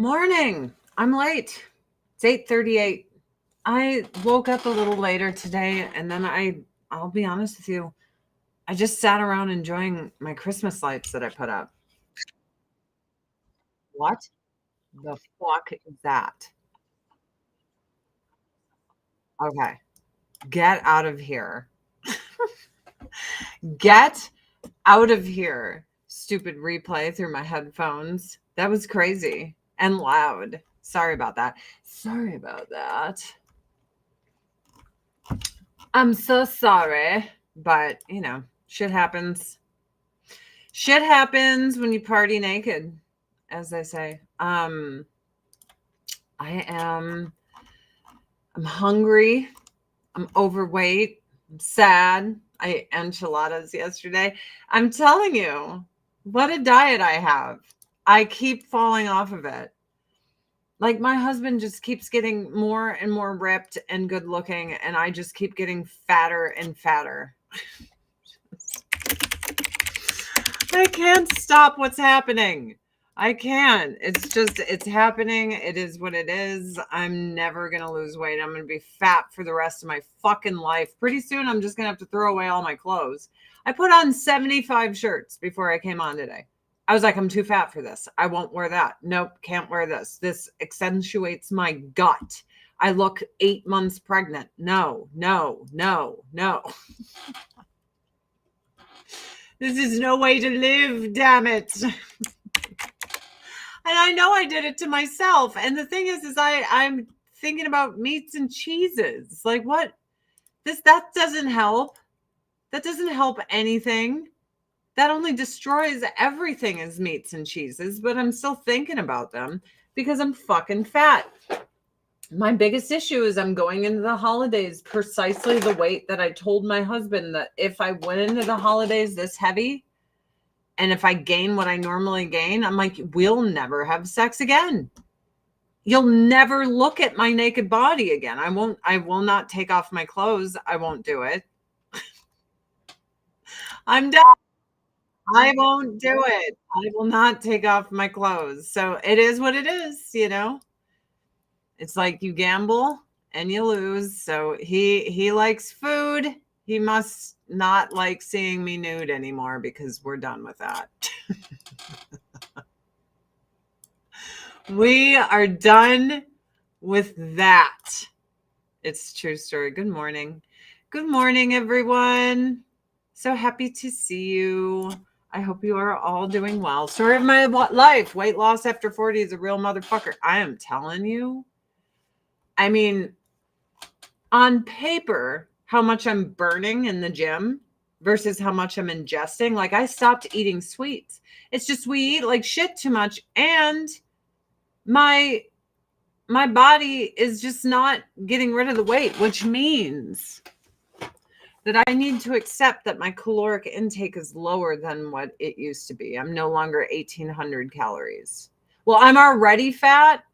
Morning. I'm late. It's 8:38. I woke up a little later today and then I'll be honest with you, I just sat around enjoying my Christmas lights that I put up. What the fuck is that? Okay. Get out of here. Get out of here. Stupid replay through my headphones. That was crazy and loud. Sorry about that. Sorry about that. I'm so sorry, but shit happens. Shit happens when you party naked, as they say. I'm hungry. I'm overweight. I'm sad. I ate enchiladas yesterday. I'm telling you, what a diet I have. I keep falling off of it. Like my husband just keeps getting more and more ripped and good looking, and I just keep getting fatter and fatter. I can't stop what's happening. I can't. It's happening. It is what it is. I'm never going to lose weight. I'm going to be fat for the rest of my fucking life. Pretty soon, I'm just going to have to throw away all my clothes. I put on 75 shirts before I came on today. I was like, I'm too fat for this. I won't wear that. Nope, can't wear this. This accentuates my gut. I look 8 months pregnant. No. This is no way to live, damn it. And I know I did it to myself. And the thing is I'm thinking about meats and cheeses. Like what? That doesn't help. That doesn't help anything. That only destroys everything as meats and cheeses, but I'm still thinking about them because I'm fucking fat. My biggest issue is I'm going into the holidays precisely the weight that I told my husband that if I went into the holidays this heavy and if I gain what I normally gain, I'm like, we'll never have sex again. You'll never look at my naked body again. I will not take off my clothes. I won't do it. I'm done. I won't do it. I will not take off my clothes. So it is what it is, It's like you gamble and you lose. So he likes food. He must not like seeing me nude anymore because we're done with that. We are done with that. It's a true story. Good morning. Good morning, everyone. So happy to see you. I hope you are all doing well. Story of my life. Weight loss after 40 is a real motherfucker. I am telling you. I mean, on paper, how much I'm burning in the gym versus how much I'm ingesting. Like I stopped eating sweets. It's just we eat like shit too much. And my body is just not getting rid of the weight, which means that I need to accept that my caloric intake is lower than what it used to be. I'm no longer 1,800 calories. Well, I'm already fat.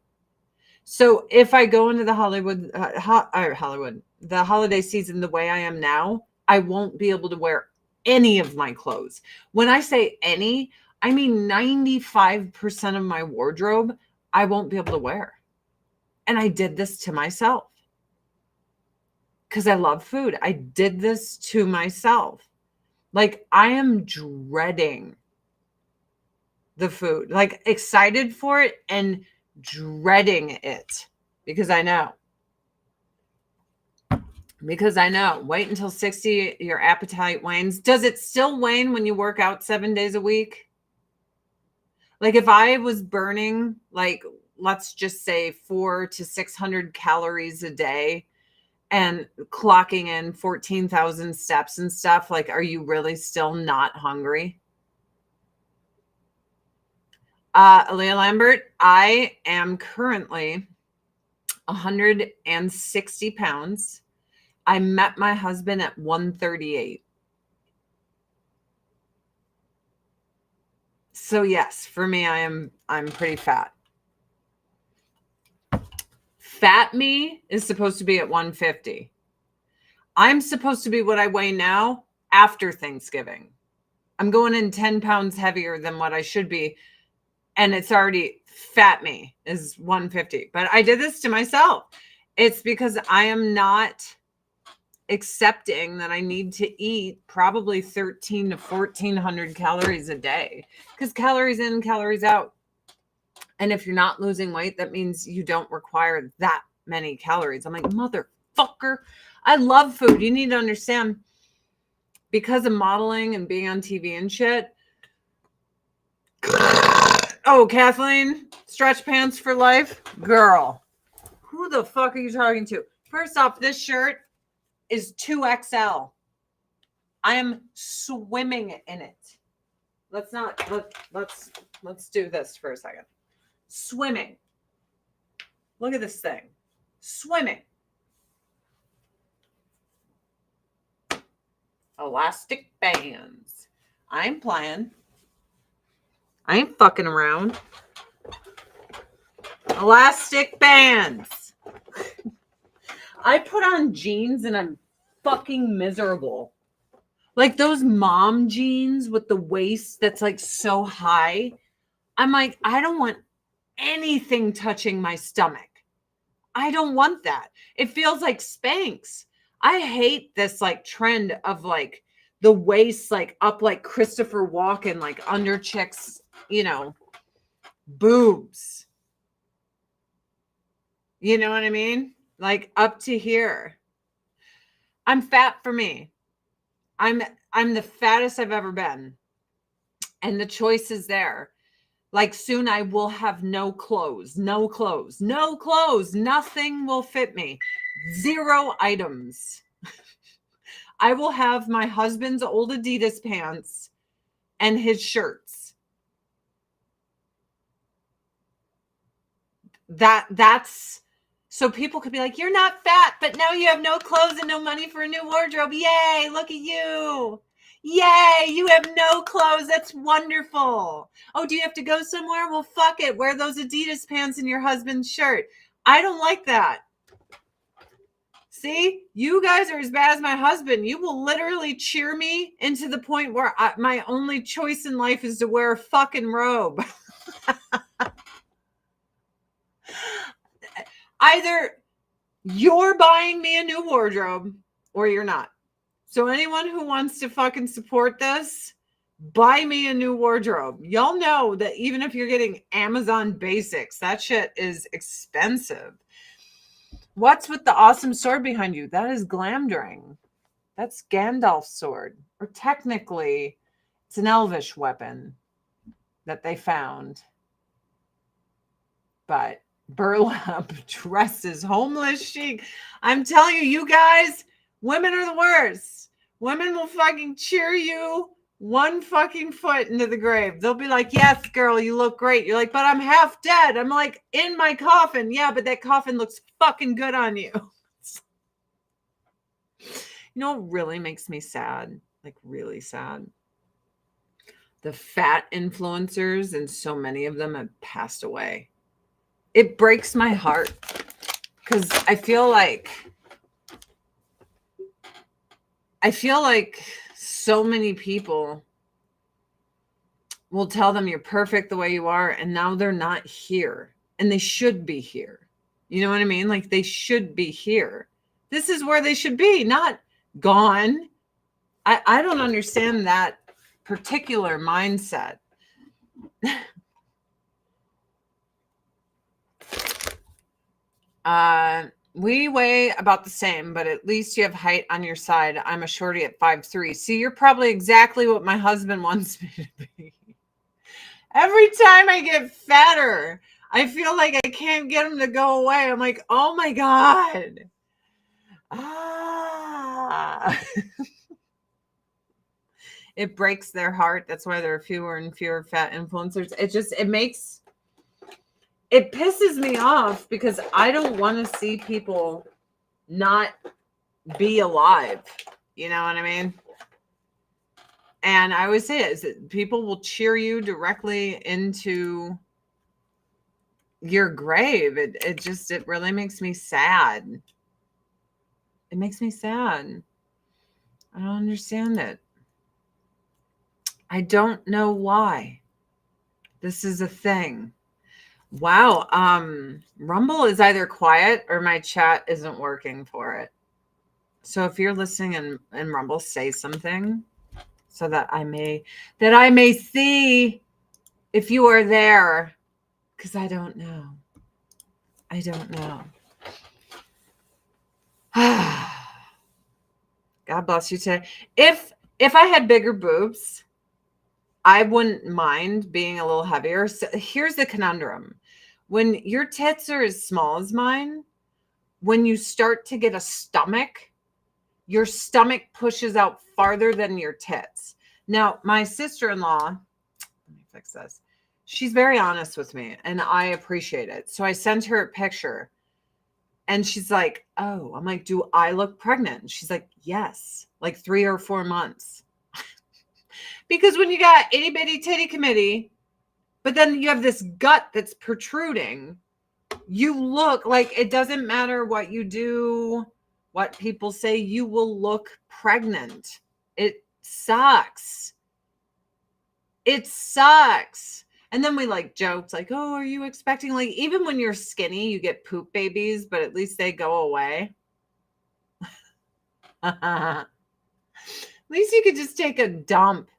So if I go into the the holiday season the way I am now, I won't be able to wear any of my clothes. When I say any, I mean 95% of my wardrobe, I won't be able to wear. And I did this to myself. Because I love food. I did this to myself. Like I am dreading the food, like excited for it and dreading it because I know. Wait until 60, your appetite wanes. Does it still wane when you work out 7 days a week? Like if I was burning, like, let's just say 400 to 600 calories a day, and clocking in 14,000 steps and stuff, like, are you really still not hungry? Aaliyah Lambert, I am currently 160 pounds. I met my husband at 138. So yes, for me, I'm pretty fat. Fat me is supposed to be at 150. I'm supposed to be what I weigh now after Thanksgiving. I'm going in 10 pounds heavier than what I should be. And it's already fat me is 150. But I did this to myself. It's because I am not accepting that I need to eat probably 13 to 1400 calories a day, because calories in, calories out. And if you're not losing weight, that means you don't require that many calories. I'm like, motherfucker, I love food. You need to understand, because of modeling and being on TV and shit. Oh, Kathleen, stretch pants for life? Girl, who the fuck are you talking to? First off, this shirt is 2XL. I am swimming in it. Let's do this for a second. Swimming. Look at this thing. Swimming. Elastic bands. I ain't playing. I ain't fucking around. Elastic bands. I put on jeans and I'm fucking miserable. Like those mom jeans with the waist that's like so high. I'm like, I don't want anything touching my stomach. I don't want that. It feels like Spanx. I hate this like trend of like the waist like up like Christopher Walken, like under chicks, you know, boobs. You know what I mean? Like up to here. I'm fat for me. I'm the fattest I've ever been. And the choice is there. Like soon I will have no clothes. Nothing will fit me. 0 items. I will have my husband's old Adidas pants and his shirts. That's so people could be like, you're not fat, but now you have no clothes and no money for a new wardrobe. Yay, look at you. Yay, you have no clothes. That's wonderful. Oh, do you have to go somewhere? Well, fuck it. Wear those Adidas pants and your husband's shirt. I don't like that. See, you guys are as bad as my husband. You will literally cheer me into the point where my only choice in life is to wear a fucking robe. Either you're buying me a new wardrobe or you're not. So anyone who wants to fucking support this, buy me a new wardrobe. Y'all know that even if you're getting Amazon basics, that shit is expensive. What's with the awesome sword behind you? That is Glamdring. That's Gandalf's sword. Or technically, it's an elvish weapon that they found. But burlap dresses, homeless chic. I'm telling you, you guys, women are the worst. Women will fucking cheer you one fucking foot into the grave. They'll be like, yes, girl, you look great. You're like, but I'm half dead. I'm like, in my coffin. Yeah, but that coffin looks fucking good on you. You know what really makes me sad? Like really sad? The fat influencers, and so many of them have passed away. It breaks my heart because I feel like so many people will tell them you're perfect the way you are, and now they're not here, and they should be here. You know what I mean? Like they should be here. This is where they should be, not gone. I don't understand that particular mindset. We weigh about the same, but at least you have height on your side. I'm a shorty at 5'3". See, you're probably exactly what my husband wants me to be. Every time I get fatter, I feel like I can't get him to go away. I'm like, oh my God. It breaks their heart. That's why there are fewer and fewer fat influencers. It pisses me off because I don't want to see people not be alive. You know what I mean? And I always say is that people will cheer you directly into your grave. It really makes me sad. It makes me sad. I don't understand it. I don't know why this is a thing. Wow. Rumble is either quiet or my chat isn't working for it. So if you're listening in Rumble, say something so that I may see if you are there. Because I don't know. I don't know. God bless you today. If I had bigger boobs, I wouldn't mind being a little heavier. So here's the conundrum. When your tits are as small as mine, when you start to get a stomach, your stomach pushes out farther than your tits. Now, my sister-in-law, let me fix this. She's very honest with me and I appreciate it. So I sent her a picture and she's like, oh, I'm like, do I look pregnant? And she's like, yes, like 3 or 4 months. Because when you got itty bitty titty committee, but then you have this gut that's protruding, you look like it doesn't matter what you do, what people say, you will look pregnant. It sucks. It sucks. And then we like joked like, oh, are you expecting, like, even when you're skinny, you get poop babies, but at least they go away. At least you could just take a dump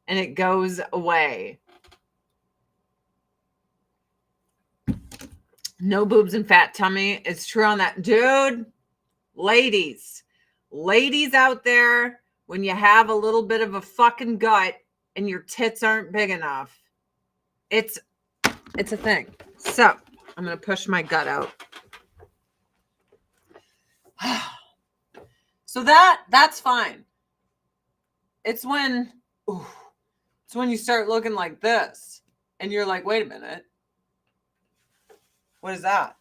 and it goes away. No boobs and fat tummy. It's true on that. Dude, ladies out there, when you have a little bit of a fucking gut and your tits aren't big enough, it's a thing. So I'm going to push my gut out. So that's fine. It's when you start looking like this and you're like, wait a minute. What is that?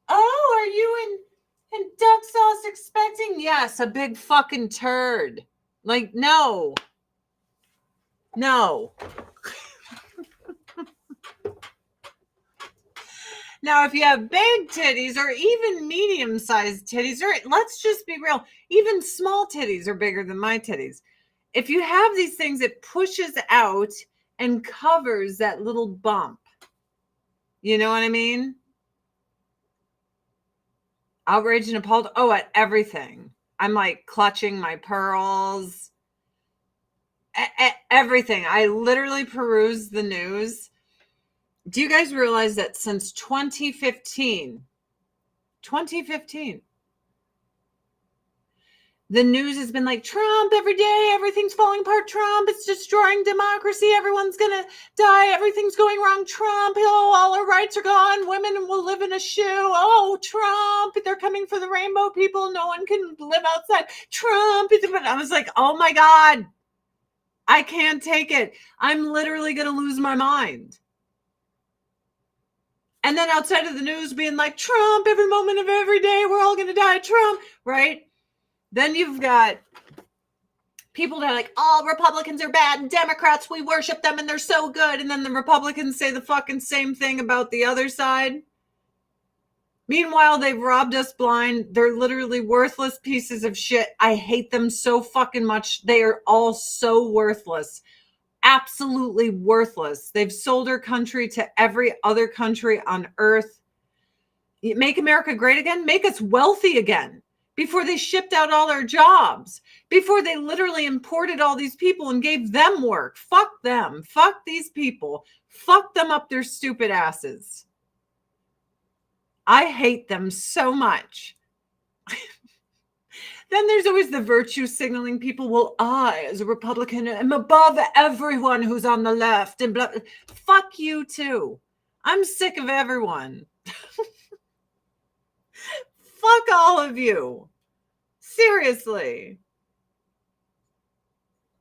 Oh, are you in duck sauce expecting? Yes, a big fucking turd. Like, no. Now, if you have big titties or even medium-sized titties, or let's just be real, even small titties are bigger than my titties. If you have these things, it pushes out and covers that little bump. You know what I mean? Outraged and appalled. Oh, at everything. I'm like clutching my pearls. At everything. I literally peruse the news. Do you guys realize that since 2015, the news has been like, Trump every day, everything's falling apart. Trump, it's destroying democracy. Everyone's going to die. Everything's going wrong. Trump, oh, all our rights are gone. Women will live in a shoe. Oh, Trump, they're coming for the rainbow people. No one can live outside. Trump. I was like, oh my God, I can't take it. I'm literally going to lose my mind. And then outside of the news being like, Trump, every moment of every day, we're all going to die. Trump, right? Then you've got people that are like, all Republicans are bad and Democrats, we worship them and they're so good. And then the Republicans say the fucking same thing about the other side. Meanwhile, they've robbed us blind. They're literally worthless pieces of shit. I hate them so fucking much. They are all so worthless. Absolutely worthless. They've sold our country to every other country on earth. Make America great again. Make us wealthy again. Before they shipped out all our jobs, before they literally imported all these people and gave them work. Fuck them. Fuck these people. Fuck them up their stupid asses. I hate them so much. Then there's always the virtue signaling people. Well, I, as a Republican, am above everyone who's on the left. And blah. Fuck you too. I'm sick of everyone. Fuck all of you. Seriously.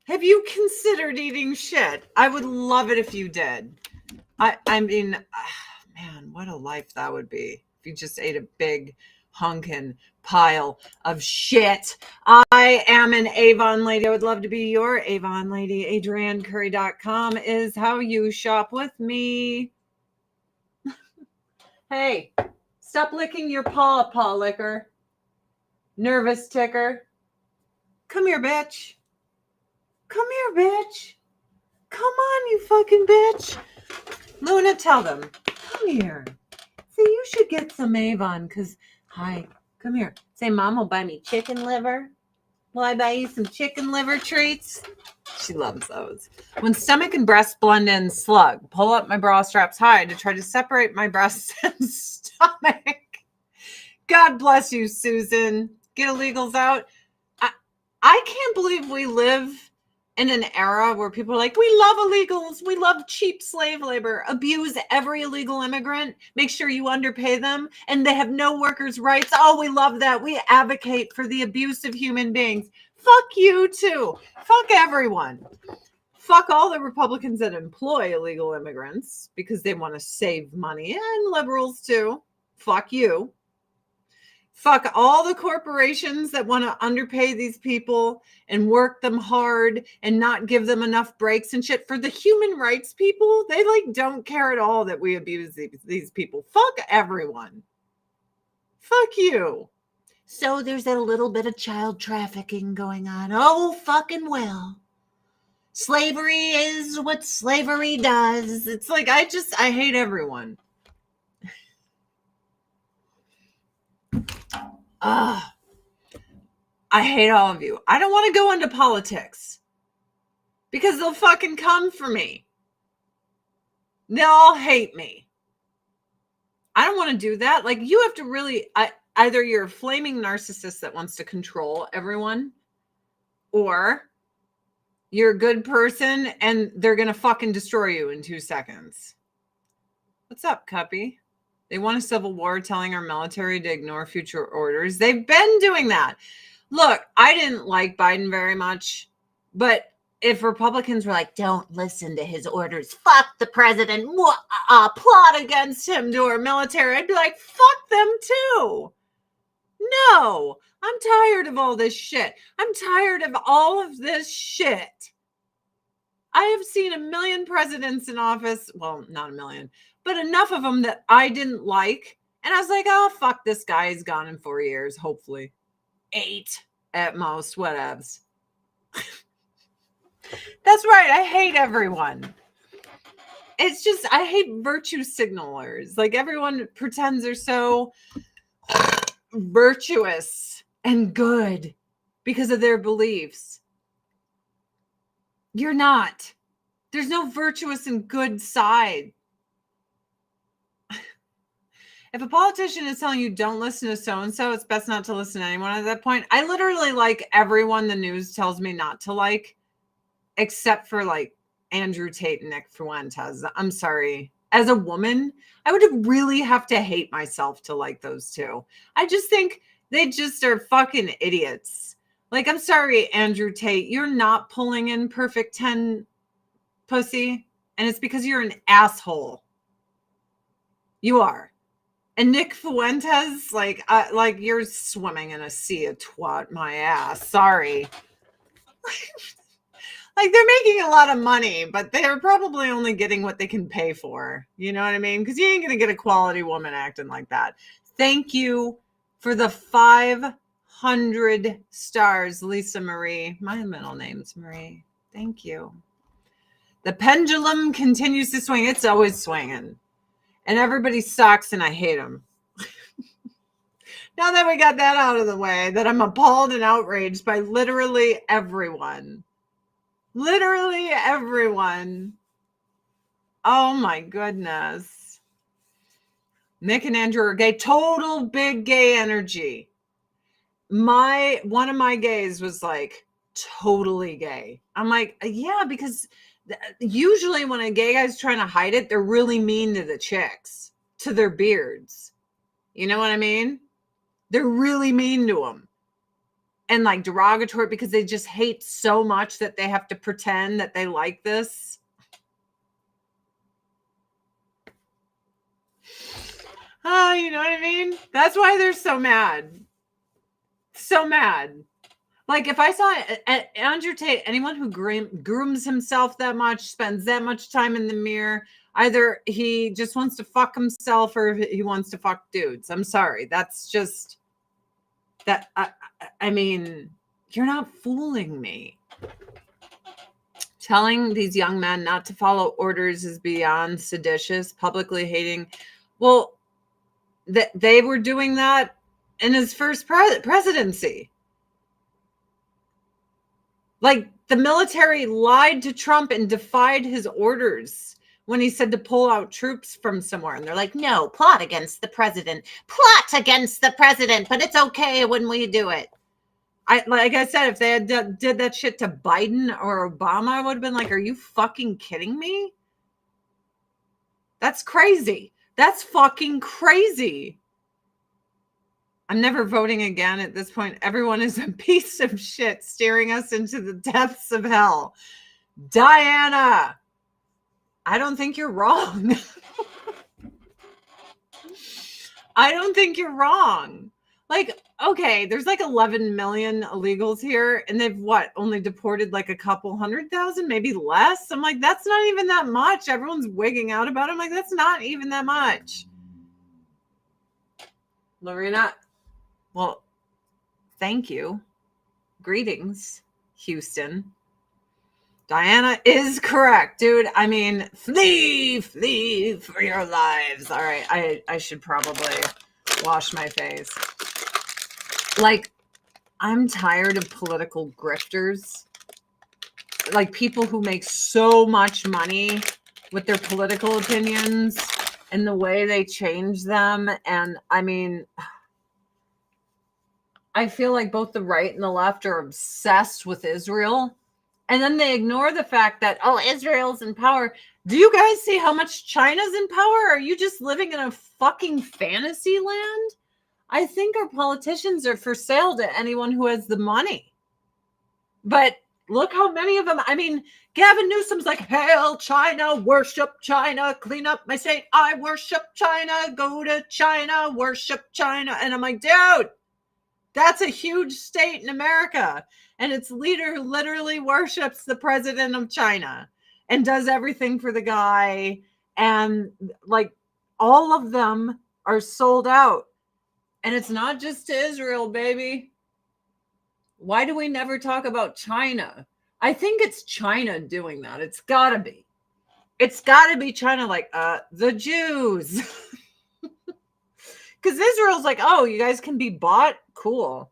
Have you considered eating shit? I would love it if you did. I mean, man, what a life that would be if you just ate a big hunkin' pile of shit. I am an Avon lady. I would love to be your Avon lady. AdrienneCurry.com is how you shop with me. Hey, stop licking your paw licker. Nervous ticker. Come here, bitch. Come here, bitch. Come on, you fucking bitch. Luna, tell them. Come here. See, you should get some Avon because, hi, come here. Say, Mom will buy me chicken liver. Will I buy you some chicken liver treats? She loves those. When stomach and breast blend in slug, pull up my bra straps high to try to separate my breasts and stomach. God bless you, Susan. Get illegals out. I can't believe we live in an era where people are like, we love illegals. We love cheap slave labor. Abuse every illegal immigrant. Make sure you underpay them. And they have no workers' rights. Oh, we love that. We advocate for the abuse of human beings. Fuck you, too. Fuck everyone. Fuck all the Republicans that employ illegal immigrants because they want to save money. And liberals, too. Fuck you. Fuck all the corporations that want to underpay these people and work them hard and not give them enough breaks and shit. For the human rights people, they like don't care at all that we abuse these people. Fuck everyone. Fuck you. So there's a little bit of child trafficking going on. Oh, fucking well. Slavery is what slavery does. It's like, I hate everyone. I hate all of you. I don't want to go into politics because they'll fucking come for me. They'll all hate me. I don't want to do that. Like, you have to really, either you're a flaming narcissist that wants to control everyone, or you're a good person and they're going to fucking destroy you in 2 seconds. What's up, Cuppy? They want a civil war, telling our military to ignore future orders. They've been doing that. Look, I didn't like Biden very much, but if Republicans were like, don't listen to his orders, fuck the president, plot against him to our military, I'd be like, fuck them too. No, I'm tired of all this shit. I'm tired of all of this shit. I have seen a million presidents in office. Well, not a million, but enough of them that I didn't like. And I was like, oh, fuck, this guy is gone in 4 years, hopefully. 8 at most, whatevs. That's right. I hate everyone. It's just, I hate virtue signalers. Like, everyone pretends they're so virtuous and good because of their beliefs. You're not. There's no virtuous and good side. If a politician is telling you don't listen to so-and-so, it's best not to listen to anyone at that point. I literally like everyone the news tells me not to like, except for like Andrew Tate and Nick Fuentes. I'm sorry. As a woman, I would really have to hate myself to like those two. I just think they just are fucking idiots. Like, I'm sorry, Andrew Tate, you're not pulling in perfect 10 pussy, and it's because you're an asshole. You are. And Nick Fuentes, like you're swimming in a sea of twat, my ass. Sorry. Like, they're making a lot of money, but they're probably only getting what they can pay for. You know what I mean? Because you ain't going to get a quality woman acting like that. Thank you for the 500 stars, Lisa Marie. My middle name's Marie. Thank you. The pendulum continues to swing. It's always swinging. And everybody sucks, and I hate them. Now that we got that out of the way, that I'm appalled and outraged by literally everyone. Literally everyone. Oh my goodness. Nick and Andrew are gay. Total big gay energy. One of my gays was like totally gay. I'm like, yeah, because usually when a gay guy's trying to hide it, they're really mean to the chicks, to their beards. You know what I mean? They're really mean to them. And like derogatory because they just hate so much that they have to pretend that they like this. Oh, you know what I mean? That's why they're so mad. So mad. Like, if I saw Andrew Tate, anyone who grooms himself that much, spends that much time in the mirror, either he just wants to fuck himself or he wants to fuck dudes. I'm sorry. That's just that. I mean, you're not fooling me. Telling these young men not to follow orders is beyond seditious, publicly hating. Well, they were doing that in his first presidency. Like, the military lied to Trump and defied his orders when he said to pull out troops from somewhere. And they're like, no, plot against the president. Plot against the president, but it's okay when we do it. Like I said, if they had did that shit to Biden or Obama, I would have been like, are you fucking kidding me? That's crazy. That's fucking crazy. I'm never voting again at this point. Everyone is a piece of shit steering us into the depths of hell. Diana, I don't think you're wrong. I don't think you're wrong. Like, okay, there's like 11 million illegals here, and they've only deported like a couple 100,000, maybe less. I'm like, that's not even that much. Everyone's wigging out about it. I'm like, that's not even that much. Lorena, well, thank you. Greetings, Houston. Diana is correct, dude. I mean, flee for your lives. All right, I should probably wash my face. Like, I'm tired of political grifters. Like, people who make so much money with their political opinions and the way they change them. And I mean, I feel like both the right and the left are obsessed with Israel. And then they ignore the fact that, oh, Israel's in power. Do you guys see how much China's in power? Are you just living in a fucking fantasy land? I think our politicians are for sale to anyone who has the money. But look how many of them, I mean, Gavin Newsom's like, hail China, worship China, clean up my state. I worship China, go to China, worship China. And I'm like, dude, that's a huge state in America. And its leader literally worships the president of China and does everything for the guy. And like, all of them are sold out. And it's not just to Israel, baby. Why do we never talk about China? I think it's China doing that. It's gotta be. It's gotta be China, like, the Jews. Because Israel's like, oh, you guys can be bought? Cool.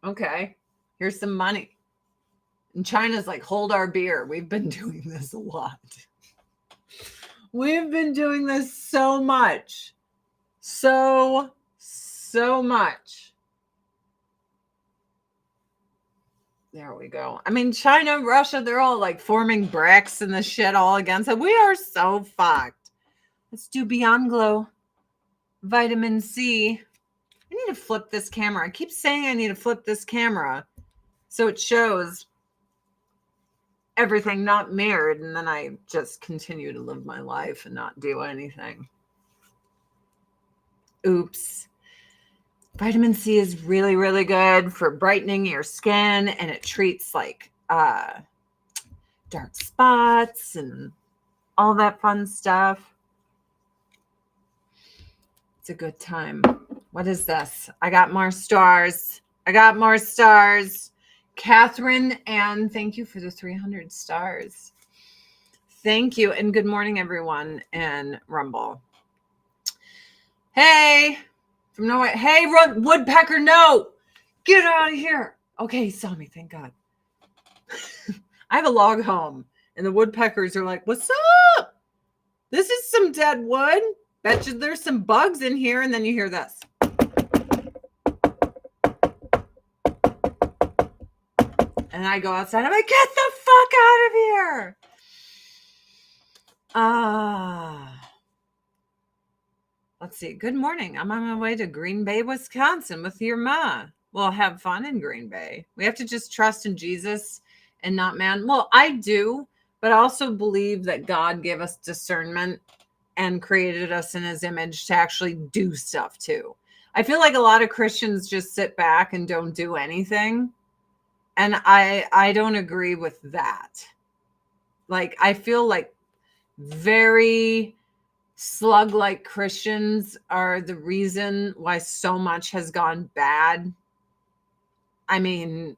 Okay, here's some money. And China's like, hold our beer. We've been doing this a lot. We've been doing this so much. So much. There we go. I mean, China, Russia, they're all like forming BRICS and the shit all against it. We are so fucked. Let's do Beyond Glow. Vitamin C. I need to flip this camera. I keep saying I need to flip this camera so it shows everything not mirrored, and then I just continue to live my life and not do anything. Oops. Vitamin C is really, really good for brightening your skin, and it treats like dark spots and all that fun stuff. It's a good time. What is this? I got more stars. Catherine Ann, thank you for the 300 stars. Thank you. And good morning, everyone in Rumble. Hey, from Norway. Hey, woodpecker, no. Get out of here. Okay, he saw me, thank God. I have a log home, and the woodpeckers are like, what's up? This is some dead wood. Bet you there's some bugs in here, and then you hear this. And I go outside. I'm like, get the fuck out of here. Let's see. Good morning. I'm on my way to Green Bay, Wisconsin with your ma. We'll have fun in Green Bay. We have to just trust in Jesus and not man. Well, I do, but I also believe that God gave us discernment and created us in his image to actually do stuff too. I feel like a lot of Christians just sit back and don't do anything. And I don't agree with that. Like, I feel like very slug-like Christians are the reason why so much has gone bad. I mean,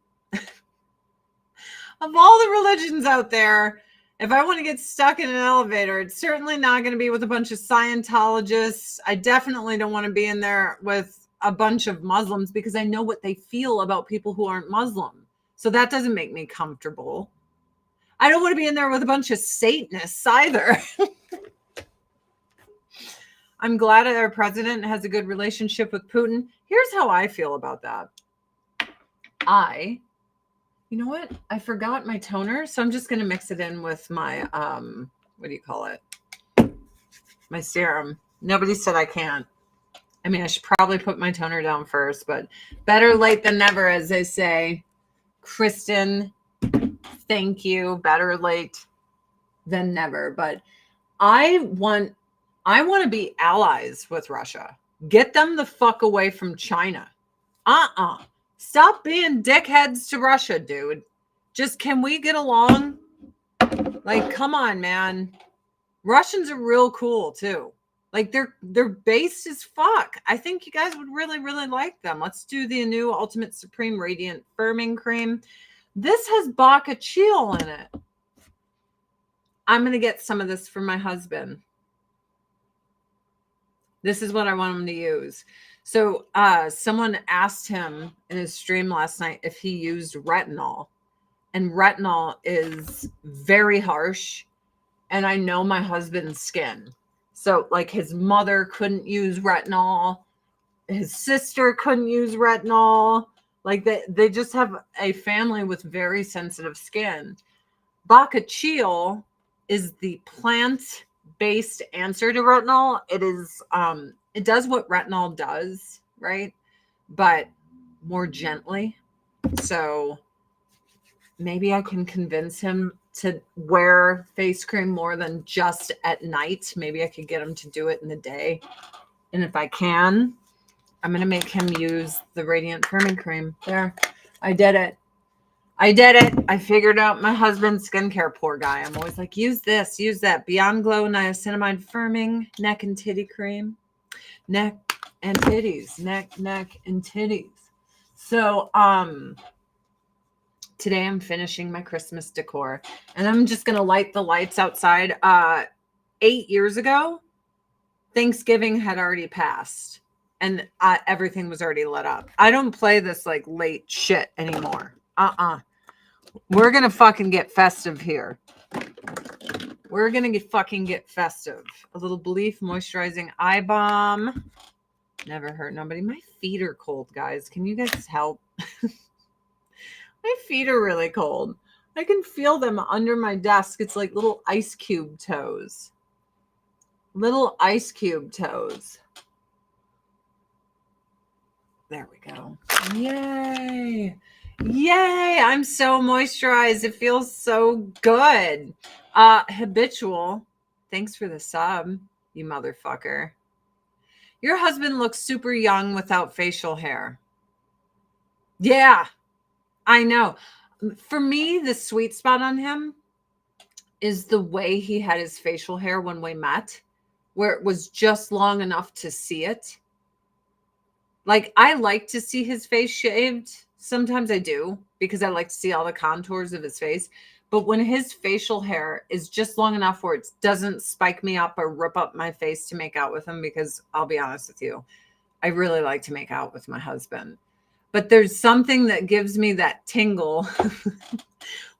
Of all the religions out there, if I want to get stuck in an elevator, it's certainly not going to be with a bunch of Scientologists. I definitely don't want to be in there with a bunch of Muslims because I know what they feel about people who aren't Muslim. So that doesn't make me comfortable. I don't want to be in there with a bunch of Satanists either. I'm glad our president has a good relationship with Putin. Here's how I feel about that. You know what? I forgot my toner, so I'm just going to mix it in with my, what do you call it? My serum. Nobody said I can't. I mean, I should probably put my toner down first, but better late than never, as they say. Kristen, thank you. Better late than never. But I want to be allies with Russia. Get them the fuck away from China. Stop being dickheads to Russia, dude. Just, can we get along? Like, come on, man. Russians are real cool too. Like, they're based as fuck. I think you guys would really, really like them. Let's do the new Ultimate Supreme Radiant Firming Cream. This has Bacca Chill in it. I'm going to get some of this for my husband. This is what I want him to use. So someone asked him in his stream last night if he used retinol. And retinol is very harsh. And I know my husband's skin. So like his mother couldn't use retinol. His sister couldn't use retinol. Like they just have a family with very sensitive skin. Bacca Chill is the plant-based answer to retinol. It is it does what retinol does, right? But more gently. So maybe I can convince him to wear face cream more than just at night. Maybe I could get him to do it in the day. And if I can, I'm going to make him use the Radiant Firming Cream. There. I did it. I figured out my husband's skincare, poor guy. I'm always like, use this, use that. Beyond Glow Niacinamide Firming Neck and Titty Cream. Neck and titties. Neck and titties. So, today I'm finishing my Christmas decor. And I'm just going to light the lights outside. 8 years ago, Thanksgiving had already passed. And everything was already lit up. I don't play this like late shit anymore. We're going to fucking get festive here. We're going to fucking get festive. A little Belief Moisturizing Eye Balm. Never hurt nobody. My feet are cold, guys. Can you guys help? My feet are really cold. I can feel them under my desk. It's like little ice cube toes. Little ice cube toes. There we go. Yay. Yay. I'm so moisturized. It feels so good. Habitual. Thanks for the sub, you motherfucker. Your husband looks super young without facial hair. Yeah, I know. For me, the sweet spot on him is the way he had his facial hair when we met, where it was just long enough to see it. Like, I like to see his face shaved. Sometimes I do, because I like to see all the contours of his face. But when his facial hair is just long enough where it doesn't spike me up or rip up my face to make out with him, because I'll be honest with you, I really like to make out with my husband. But there's something that gives me that tingle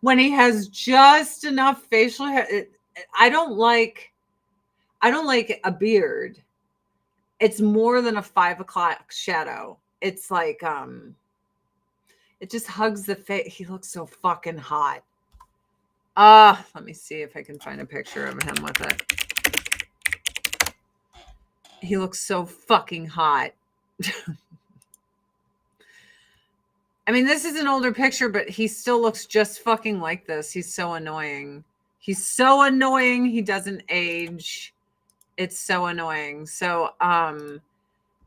when he has just enough facial hair. I don't like a beard. It's more than a 5 o'clock shadow. It's like, it just hugs the face. He looks so fucking hot. Let me see if I can find a picture of him with it. He looks so fucking hot. I mean, this is an older picture, but he still looks just fucking like this. He's so annoying. He's so annoying. He doesn't age. It's so annoying. So,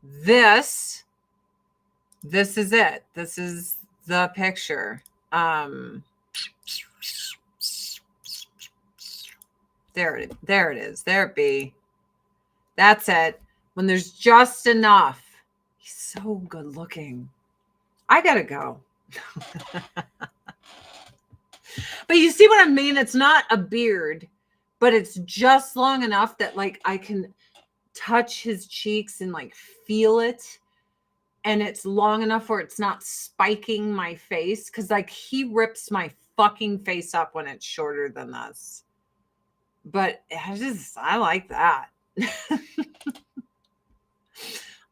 this is it. This is the picture. There it is. There it be. That's it. When there's just enough. He's so good looking. I gotta go. But you see what I mean? It's not a beard, but it's just long enough that like I can touch his cheeks and like feel it. And it's long enough where it's not spiking my face. Cause like he rips my fucking face up when it's shorter than this. But I like that.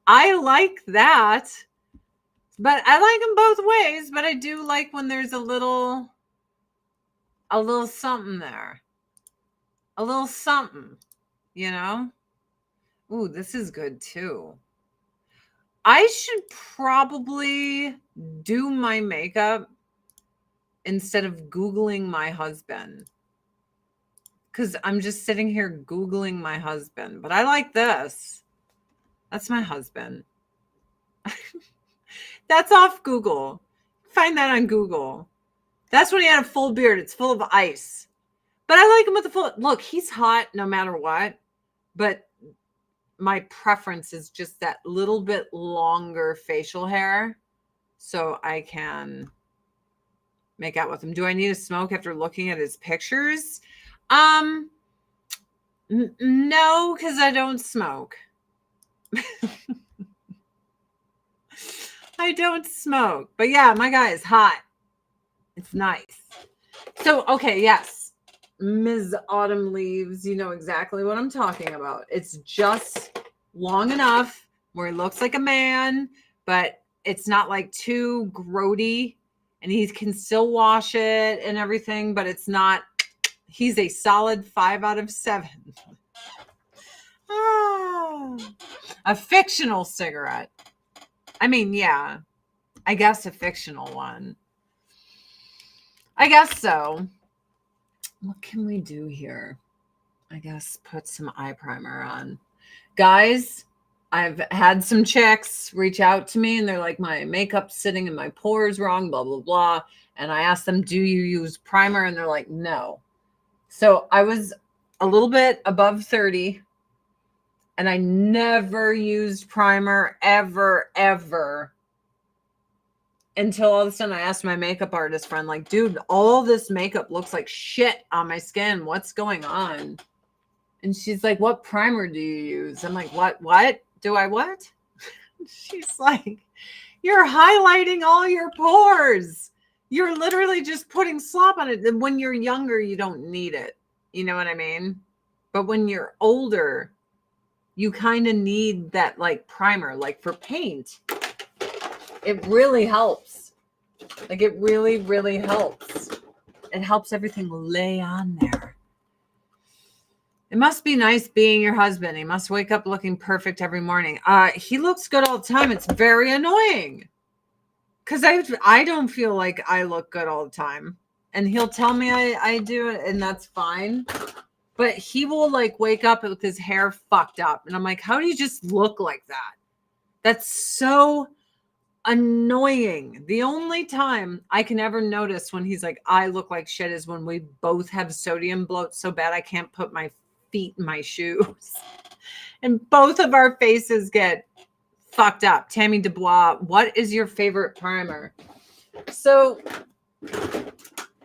I like that. But I like them both ways. But I do like when there's a little something there. A little something, you know? Ooh, this is good too. I should probably do my makeup instead of Googling my husband. Because I'm just sitting here Googling my husband. But I like this. That's my husband. That's off Google. Find that on Google. That's when he had a full beard. It's full of ice. But I like him with the full... Look, he's hot no matter what. But my preference is just that little bit longer facial hair. So I can make out with him. Do I need to smoke after looking at his pictures? No, because I don't smoke. I don't smoke. But yeah, my guy is hot. It's nice. So, okay, yes. Ms. Autumn Leaves, you know exactly what I'm talking about. It's just long enough where he looks like a man, but it's not like too grody, and he can still wash it and everything, but it's not... He's a solid 5 out of 7. A fictional cigarette. I mean, yeah, I guess a fictional one. I guess so. What can we do here? I guess put some eye primer on. Guys, I've had some chicks reach out to me and they're like, my makeup's sitting in my pores wrong, blah, blah, blah. And I asked them, do you use primer? And they're like, no. So I was a little bit above 30 and I never used primer ever, ever. Until all of a sudden I asked my makeup artist friend, like, dude, all this makeup looks like shit on my skin. What's going on? And she's like, what primer do you use? I'm like, what? Do I what? She's like, you're highlighting all your pores. You're literally just putting slop on it. And when you're younger, you don't need it. You know what I mean? But when you're older, you kind of need that like primer, like for paint. It really helps. Like it really, really helps. It helps everything lay on there. It must be nice being your husband. He must wake up looking perfect every morning. He looks good all the time. It's very annoying. Because I don't feel like I look good all the time. And he'll tell me I do it, and that's fine. But he will like wake up with his hair fucked up. And I'm like, how do you just look like that? That's so annoying. The only time I can ever notice when he's like, I look like shit is when we both have sodium bloat so bad I can't put my feet in my shoes. And both of our faces get fucked up. Tammy Dubois, what is your favorite primer? So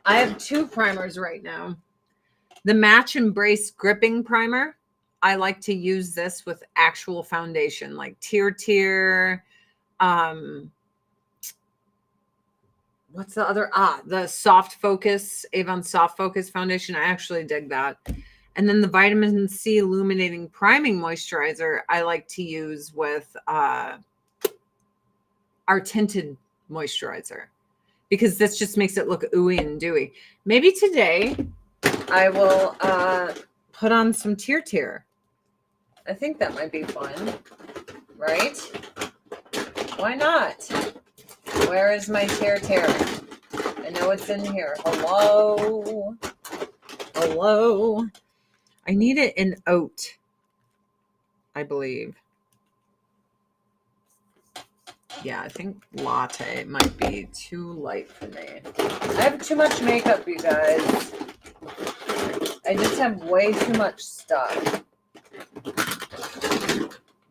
I have 2 primers right now. The Match Embrace Gripping Primer. I like to use this with actual foundation, like Tear. What's the other? The Soft Focus, Avon Soft Focus Foundation. I actually dig that. And then the Vitamin C Illuminating Priming Moisturizer I like to use with our tinted moisturizer, because this just makes it look ooey and dewy. Maybe today I will put on some Tear. I think that might be fun, right? Why not? Where is my Tear? I know it's in here. Hello. I need it in oat, I believe. Yeah, I think latte might be too light for me. I have too much makeup, you guys. I just have way too much stuff.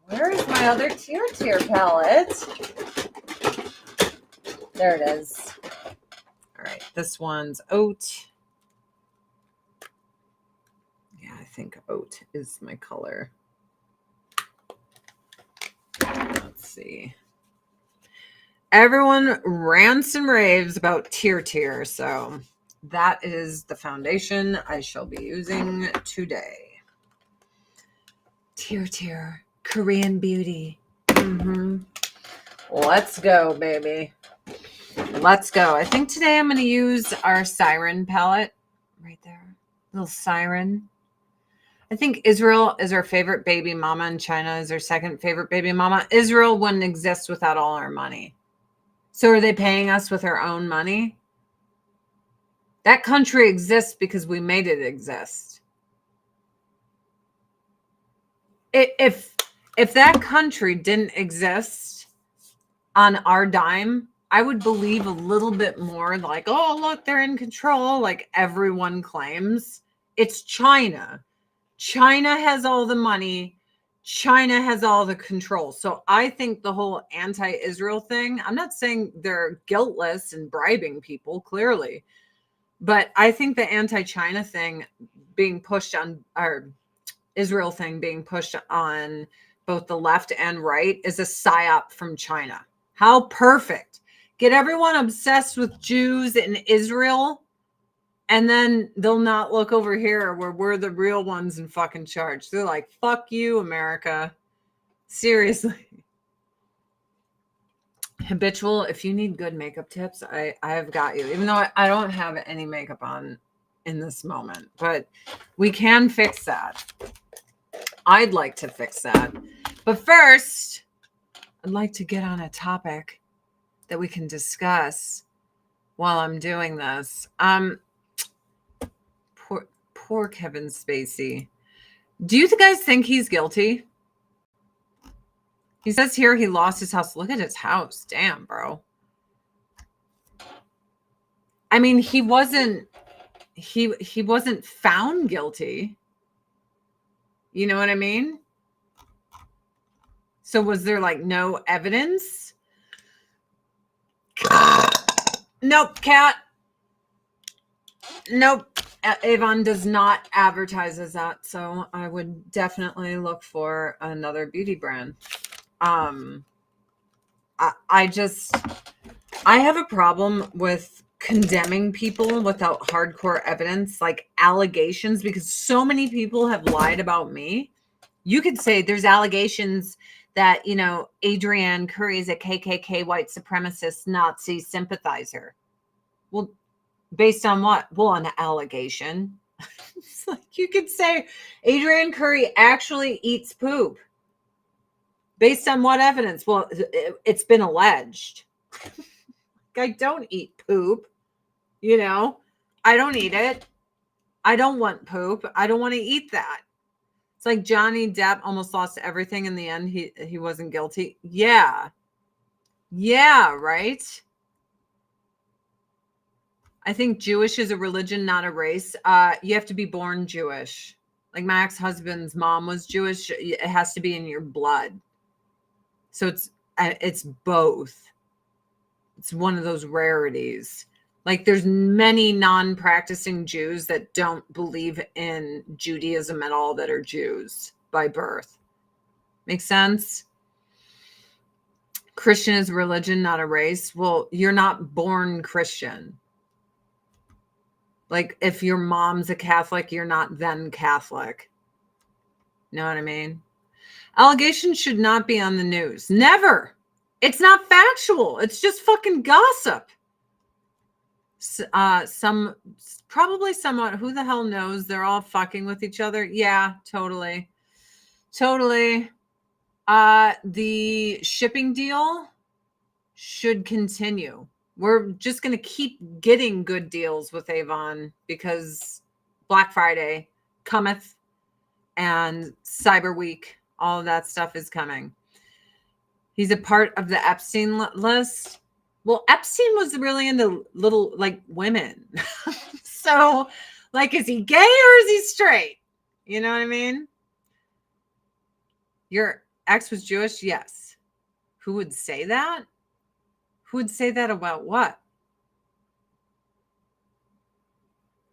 Where is my other Tear palette? There it is. All right, this one's oat. Oat is my color. Let's see. Everyone rants and raves about Tear, so that is the foundation I shall be using today. Tear, Korean beauty. Let's go, baby. Let's go. I think today I'm going to use our Siren palette right there. Little Siren. I think Israel is our favorite baby mama and China is our second favorite baby mama. Israel wouldn't exist without all our money. So are they paying us with our own money? That country exists because we made it exist. If that country didn't exist on our dime, I would believe a little bit more like, oh, look, they're in control, like everyone claims. It's China. China has all the money. China has all the control. So I think the whole anti-Israel thing, I'm not saying they're guiltless and bribing people, clearly. But I think the anti-China thing being pushed on, or Israel thing being pushed on both the left and right is a psyop from China. How perfect. Get everyone obsessed with Jews in Israel, and then they'll not look over here where we're the real ones in fucking charge. They're like, fuck you, America. Seriously. Habitual, if you need good makeup tips, I have got you. Even though I don't have any makeup on in this moment, but we can fix that. I'd like to fix that. But first, I'd like to get on a topic that we can discuss while I'm doing this. Poor Kevin Spacey. Do you guys think he's guilty? He says here he lost his house. Look at his house. Damn, bro. I mean, he wasn't found guilty. You know what I mean? So was there like no evidence? Nope, cat. Nope. Avon does not advertise as that, so I would definitely look for another beauty brand. I have a problem with condemning people without hardcore evidence, like allegations, because so many people have lied about me. You could say there's allegations that, you know, Adrienne Curry is a KKK white supremacist Nazi sympathizer. Well, based on what? Well, an allegation. It's like you could say Adrienne Curry actually eats poop. Based on what evidence? Well, it's been alleged. I don't eat poop. You know, I don't eat it. I don't want poop. I don't want to eat that. It's like Johnny Depp almost lost everything in the end. He wasn't guilty. Yeah. Yeah, right? I think Jewish is a religion, not a race. You have to be born Jewish. Like my ex-husband's mom was Jewish. It has to be in your blood. So it's both. It's one of those rarities. Like there's many non-practicing Jews that don't believe in Judaism at all that are Jews by birth. Make sense? Christian is a religion, not a race. Well, you're not born Christian. Like if your mom's a Catholic, you're not then Catholic. You know what I mean? Allegations should not be on the news. Never. It's not factual. It's just fucking gossip. Probably somewhat. Who the hell knows? They're all fucking with each other. Yeah, totally. The shipping deal should continue. We're just going to keep getting good deals with Avon because Black Friday cometh and Cyber Week, all of that stuff is coming. He's a part of the Epstein list. Well, Epstein was really into little, like, women. So, like, is he gay or is he straight? You know what I mean? Your ex was Jewish? Yes. Who would say that? Who would say that about what?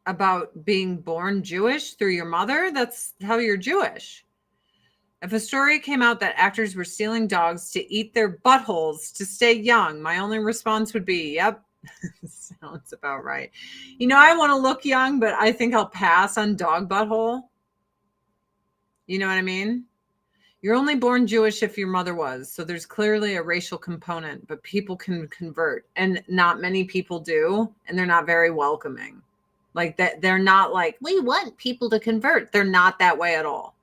about being born Jewish through your mother, that's how you're Jewish. If a story came out that actors were stealing dogs to eat their buttholes to stay young, my only response would be, yep, sounds about right. You know, I want to look young, but I think I'll pass on dog butthole. You know what I mean? You're only born Jewish if your mother was. So there's clearly a racial component, but people can convert, and not many people do. And they're not very welcoming. Like that. They're not like, we want people to convert. They're not that way at all.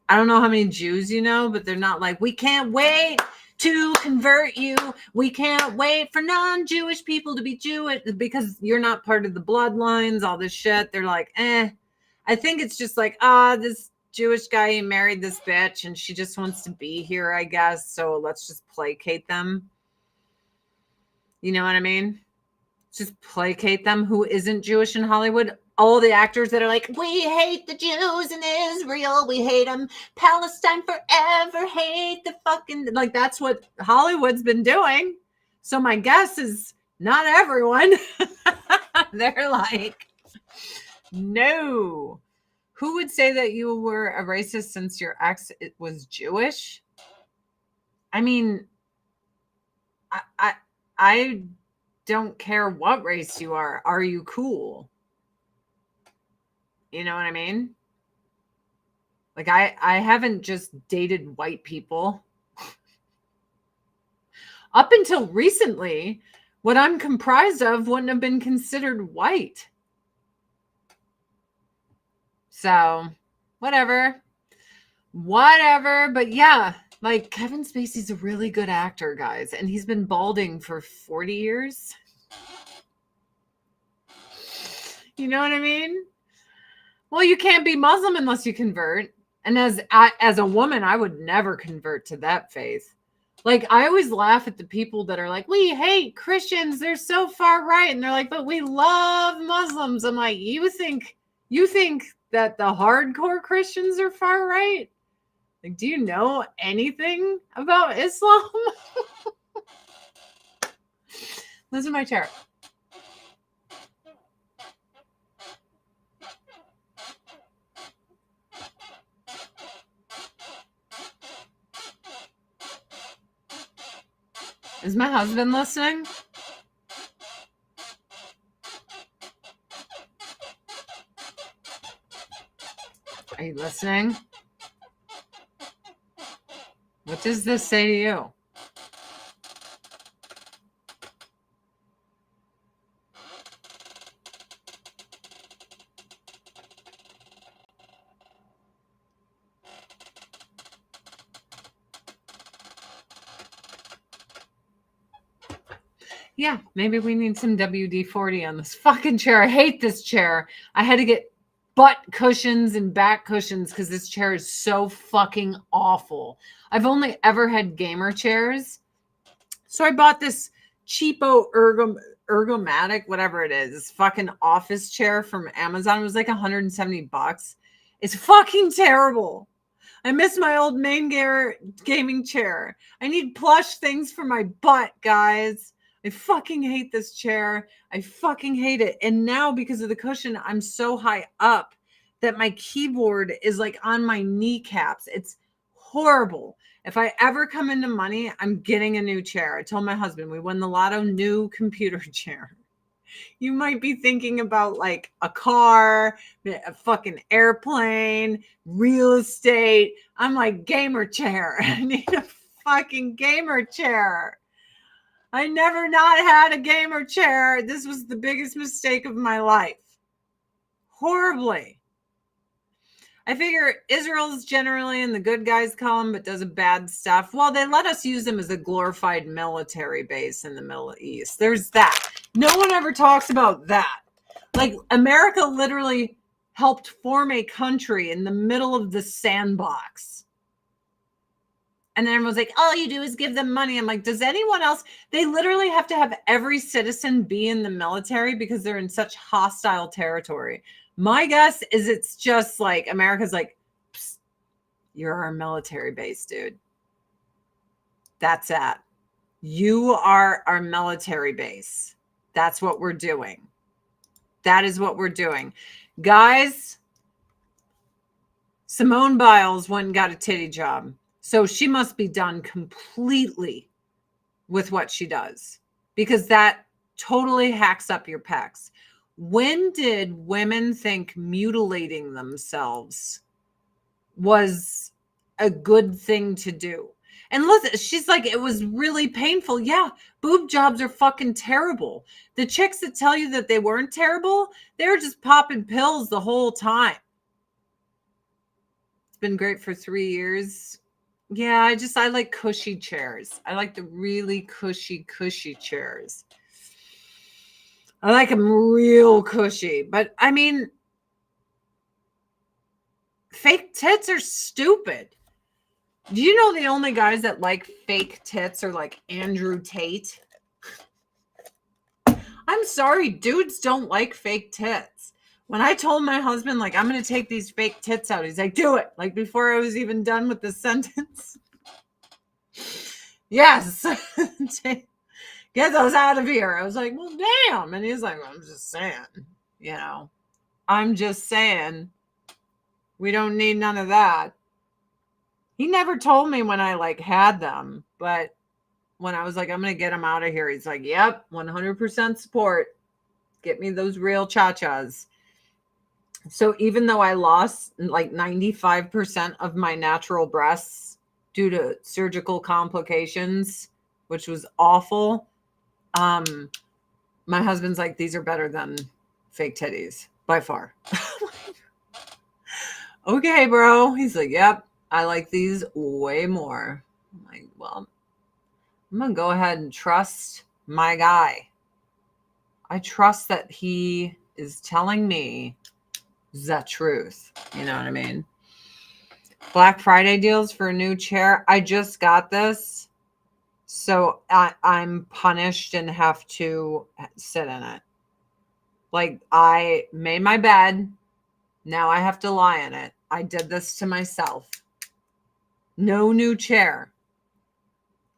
I don't know how many Jews you know, but they're not like, we can't wait to convert you. We can't wait for non-Jewish people to be Jewish because you're not part of the bloodlines, all this shit. They're like, I think it's just like, this Jewish guy, he married this bitch and she just wants to be here, I guess. So let's just placate them. You know what I mean? Just placate them who isn't Jewish in Hollywood. All the actors that are like, we hate the Jews in Israel. We hate them. Palestine forever. Hate the fucking... Like, that's what Hollywood's been doing. So my guess is not everyone. They're like, no. Who would say that you were a racist since your ex was Jewish? I mean, I don't care what race you are. Are you cool? You know what I mean? Like, I haven't just dated white people. Up until recently, what I'm comprised of wouldn't have been considered white. So, whatever. But yeah, like Kevin Spacey's a really good actor, guys. And he's been balding for 40 years. You know what I mean? Well, you can't be Muslim unless you convert. And as a woman, I would never convert to that faith. Like, I always laugh at the people that are like, we hate Christians. They're so far right. And they're like, but we love Muslims. I'm like, you think that the hardcore Christians are far right? Like, do you know anything about Islam? Listen to my chair. Is my husband listening? Are you listening? What does this say to you? Yeah, maybe we need some WD-40 on this fucking chair. I hate this chair. I had to get butt cushions and back cushions because this chair is so fucking awful. I've only ever had gamer chairs. So I bought this cheapo ergomatic, whatever it is, fucking office chair from Amazon. It was like $170. It's fucking terrible. I miss my old main gaming chair. I need plush things for my butt, guys. I fucking hate this chair. I fucking hate it. And now because of the cushion, I'm so high up that my keyboard is like on my kneecaps. It's horrible. If I ever come into money, I'm getting a new chair. I told my husband, we won the lotto, new computer chair. You might be thinking about like a car, a fucking airplane, real estate. I'm like, gamer chair. I need a fucking gamer chair. I never not had a gamer chair. This was the biggest mistake of my life. Horribly. I figure Israel's generally in the good guys column, but does a bad stuff. Well, they let us use them as a glorified military base in the Middle East. There's that. No one ever talks about that. Like, America literally helped form a country in the middle of the sandbox. And then everyone's like, all you do is give them money. I'm like, does anyone else? They literally have to have every citizen be in the military because they're in such hostile territory. My guess is it's just like America's like, you're our military base, dude. That's it. You are our military base. That's what we're doing. That is what we're doing. Guys, Simone Biles went and got a titty job. So she must be done completely with what she does, because that totally hacks up your pecs. When did women think mutilating themselves was a good thing to do? And listen, she's like, it was really painful. Yeah, boob jobs are fucking terrible. The chicks that tell you that they weren't terrible, they were just popping pills the whole time. It's been great for 3 years. Yeah, I like cushy chairs. I like the really cushy chairs. I like them real cushy. But I mean, fake tits are stupid. Do you know the only guys that like fake tits are like Andrew Tate? I'm sorry, dudes don't like fake tits. When I told my husband, like, I'm going to take these fake tits out, he's like, do it. Like, before I was even done with the sentence. Yes. Get those out of here. I was like, well, damn. And he's like, well, I'm just saying, I'm just saying, we don't need none of that. He never told me when I like had them, but when I was like, I'm going to get them out of here, he's like, yep, 100% support. Get me those real cha-chas. So even though I lost like 95% of my natural breasts due to surgical complications, which was awful, my husband's like, these are better than fake titties by far. Okay, bro. He's like, yep, I like these way more. I'm like, well, I'm going to go ahead and trust my guy. I trust that he is telling me the truth. You know what I mean? Black Friday deals for a new chair. I just got this. So I'm punished and have to sit in it. Like, I made my bed. Now I have to lie in it. I did this to myself. No new chair.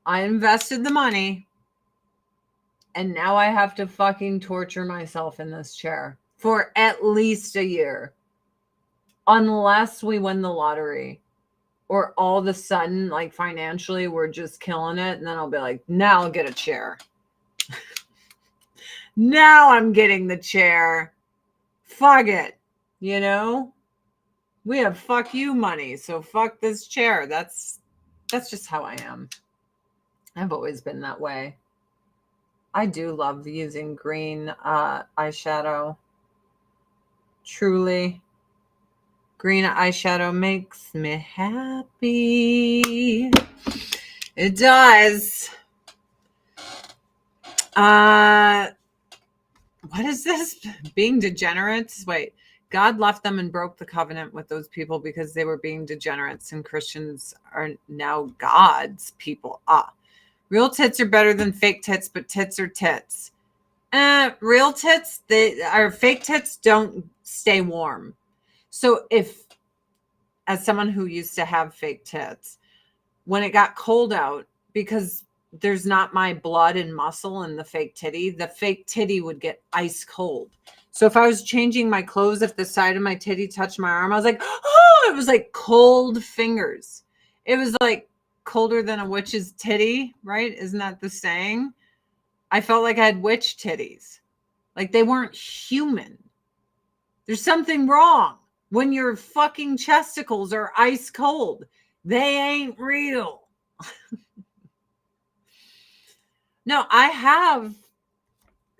I invested the money. And now I have to fucking torture myself in this chair for at least a year. Unless we win the lottery. Or all of a sudden, like, financially, we're just killing it. And then I'll be like, now I'll get a chair. Now I'm getting the chair. Fuck it. We have fuck you money. So fuck this chair. That's just how I am. I've always been that way. I do love using green eyeshadow. Truly. Green eyeshadow makes me happy. It does. What is this? Being degenerates? Wait. God left them and broke the covenant with those people because they were being degenerates, and Christians are now God's people. Real tits are better than fake tits, but tits are tits. Real tits, fake tits don't stay warm. So if, as someone who used to have fake tits, when it got cold out, because there's not my blood and muscle in the fake titty would get ice cold. So if I was changing my clothes, if the side of my titty touched my arm, I was like, oh, it was like cold fingers. It was like colder than a witch's titty, right? Isn't that the saying? I felt like I had witch titties. Like, they weren't human. There's something wrong when your fucking chesticles are ice cold. They ain't real. No, I have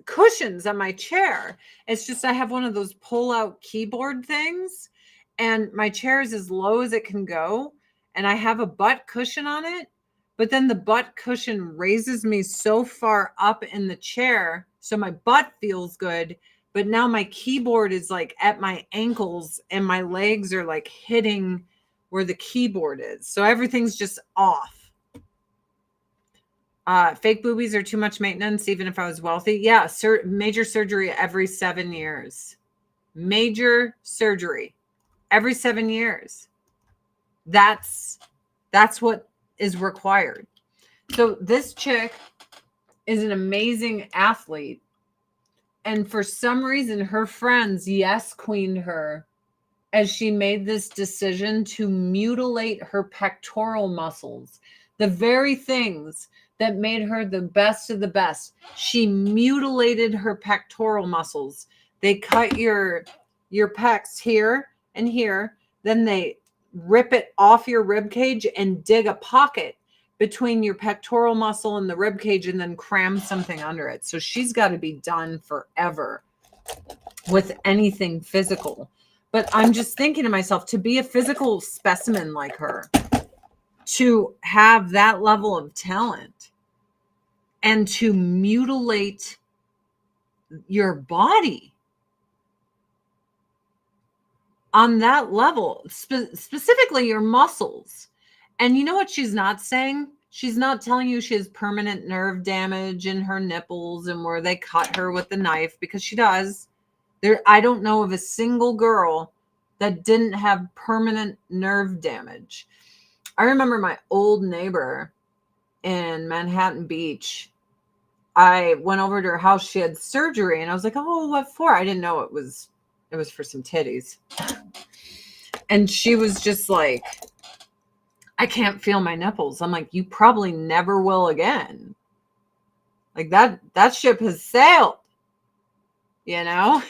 cushions on my chair. It's just I have one of those pull-out keyboard things, and my chair is as low as it can go, and I have a butt cushion on it, but then the butt cushion raises me so far up in the chair, so my butt feels good, but now my keyboard is like at my ankles, and my legs are like hitting where the keyboard is. So everything's just off. Fake boobies are too much maintenance, even if I was wealthy. Yeah, major surgery every 7 years. Major surgery every 7 years. That's what is required. So this chick is an amazing athlete, And for some reason, her friends queened her as she made this decision to mutilate her pectoral muscles. The very things that made her the best of the best. She mutilated her pectoral muscles. They cut your pecs here and here. Then they rip it off your rib cage and dig a pocket between your pectoral muscle and the rib cage and then cram something under it. So she's got to be done forever with anything physical. But I'm just thinking to myself, to be a physical specimen like her, to have that level of talent and to mutilate your body on that level, specifically your muscles. And you know what she's not saying? She's not telling you she has permanent nerve damage in her nipples and where they cut her with the knife, because she does. I don't know of a single girl that didn't have permanent nerve damage. I remember my old neighbor in Manhattan Beach. I went over to her house. She had surgery, and I was like, "Oh, what for?" I didn't know it was for some titties. And she was just like, "I can't feel my nipples." I'm like, "You probably never will again. Like that ship has sailed, you know?"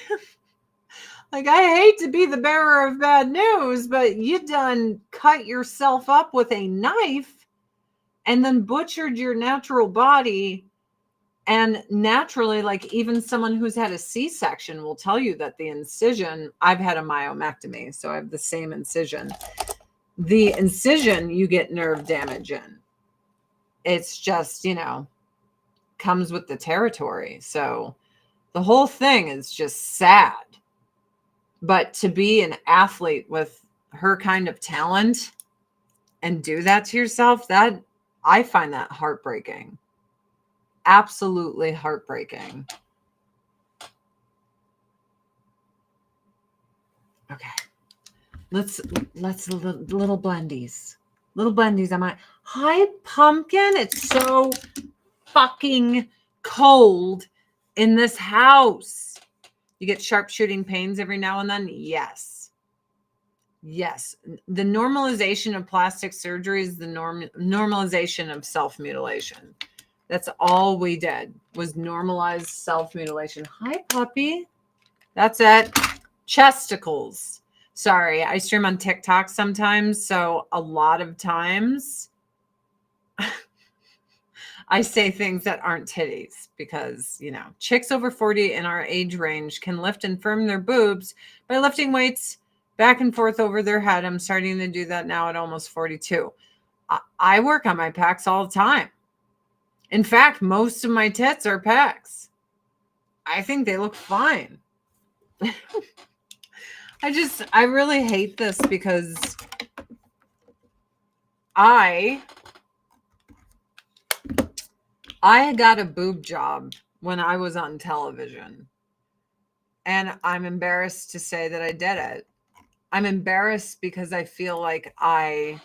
Like, I hate to be the bearer of bad news, but you done cut yourself up with a knife and then butchered your natural body. And naturally, like, even someone who's had a C-section will tell you that the incision, I've had a myomectomy, so I have the same incision. The incision, you get nerve damage in. It's just, comes with the territory. So the whole thing is just sad. But to be an athlete with her kind of talent and do that to yourself, that I find that heartbreaking. Absolutely heartbreaking. Okay. Let's little blendies. Little blendies. I'm like, hi, pumpkin. It's so fucking cold in this house. You get sharp shooting pains every now and then? Yes. Yes. The normalization of plastic surgery is the normalization of self-mutilation. That's all we did, was normalize self-mutilation. Hi, puppy. That's it. Chesticles. Sorry, I stream on TikTok sometimes, so a lot of times I say things that aren't titties because, chicks over 40 in our age range can lift and firm their boobs by lifting weights back and forth over their head. I'm starting to do that now at almost 42. I work on my pecs all the time. In fact, most of my tits are pecs. I think they look fine. I really hate this because I got a boob job when I was on television. And I'm embarrassed to say that I did it. I'm embarrassed because I feel like I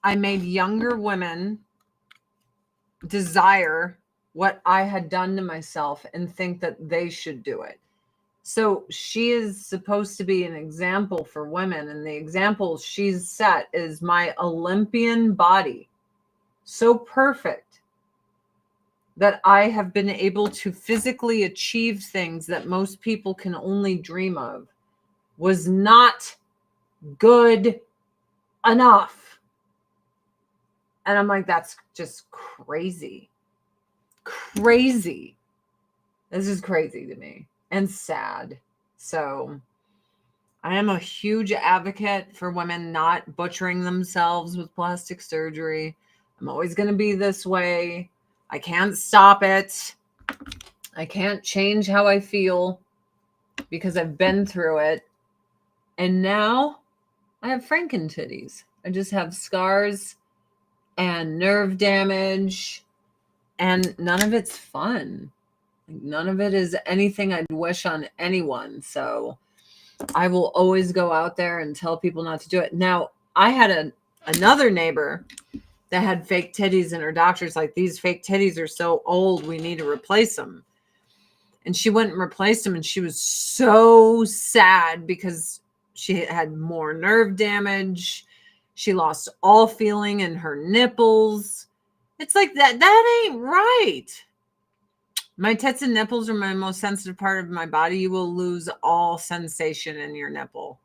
made younger women desire what I had done to myself and think that they should do it. So she is supposed to be an example for women. And the example she's set is my Olympian body. So perfect that I have been able to physically achieve things that most people can only dream of was not good enough. And I'm like, that's just crazy. Crazy. This is crazy to me and sad. So I am a huge advocate for women not butchering themselves with plastic surgery. I'm always going to be this way. I can't stop it. I can't change how I feel because I've been through it. And now I have Franken titties. I just have scars and nerve damage, and none of it's fun. None of it is anything I'd wish on anyone. So I will always go out there and tell people not to do it. Now, I had another neighbor that had fake titties, and her doctor's like, these fake titties are so old, we need to replace them. And she went and replaced them, and she was so sad because she had more nerve damage. She lost all feeling in her nipples. It's like that ain't right. My tits and nipples are my most sensitive part of my body. You will lose all sensation in your nipple.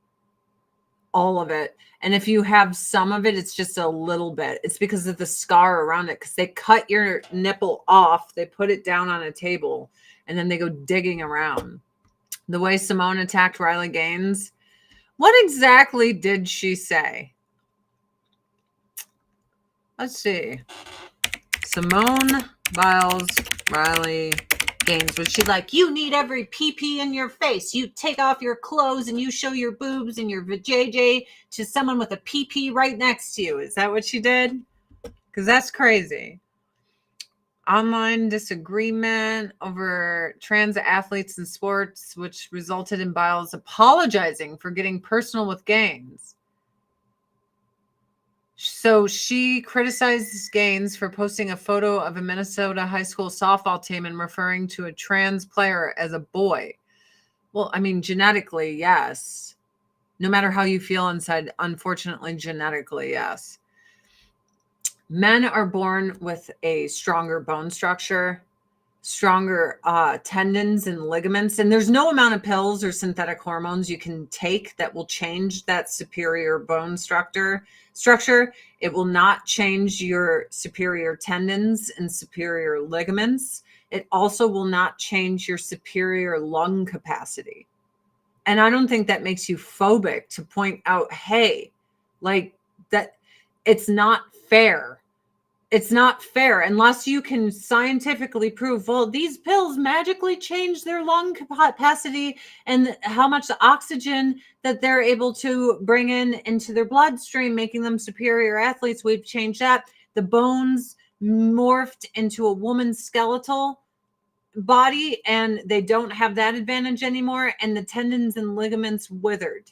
All of it. And if you have some of it, it's just a little bit. It's because of the scar around it, because they cut your nipple off, they put it down on a table, and then they go digging around. The way Simone attacked Riley Gaines, what exactly did she say? Let's see. Simone Biles, Riley Gaines. Was she like, you need every PP in your face. You take off your clothes and you show your boobs and your vajayjay to someone with a PP right next to you. Is that what she did? Because that's crazy. Online disagreement over trans athletes in sports, which resulted in Biles apologizing for getting personal with Gaines. So she criticizes Gaines for posting a photo of a Minnesota high school softball team and referring to a trans player as a boy. Well, I mean, genetically, yes. No matter how you feel inside, unfortunately, genetically, yes. Men are born with a stronger bone structure, stronger tendons and ligaments, and there's no amount of pills or synthetic hormones you can take that will change that superior bone structure. It will not change your superior tendons and superior ligaments. It also will not change your superior lung capacity. And I don't think that makes you phobic to point out, hey, like that, it's not fair. It's not fair unless you can scientifically prove, well, these pills magically change their lung capacity and how much oxygen that they're able to bring into their bloodstream, making them superior athletes. We've changed that. The bones morphed into a woman's skeletal body, and they don't have that advantage anymore. And the tendons and ligaments withered.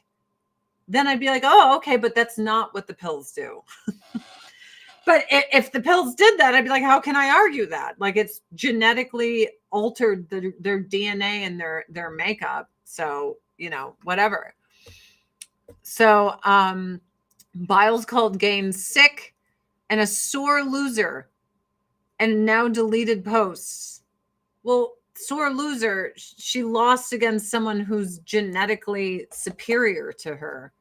Then I'd be like, oh, okay, but that's not what the pills do. But if the pills did that, I'd be like, how can I argue that? Like, it's genetically altered their DNA and their makeup. So, whatever. So Biles called Gaines sick and a sore loser and now deleted posts. Well, sore loser, she lost against someone who's genetically superior to her.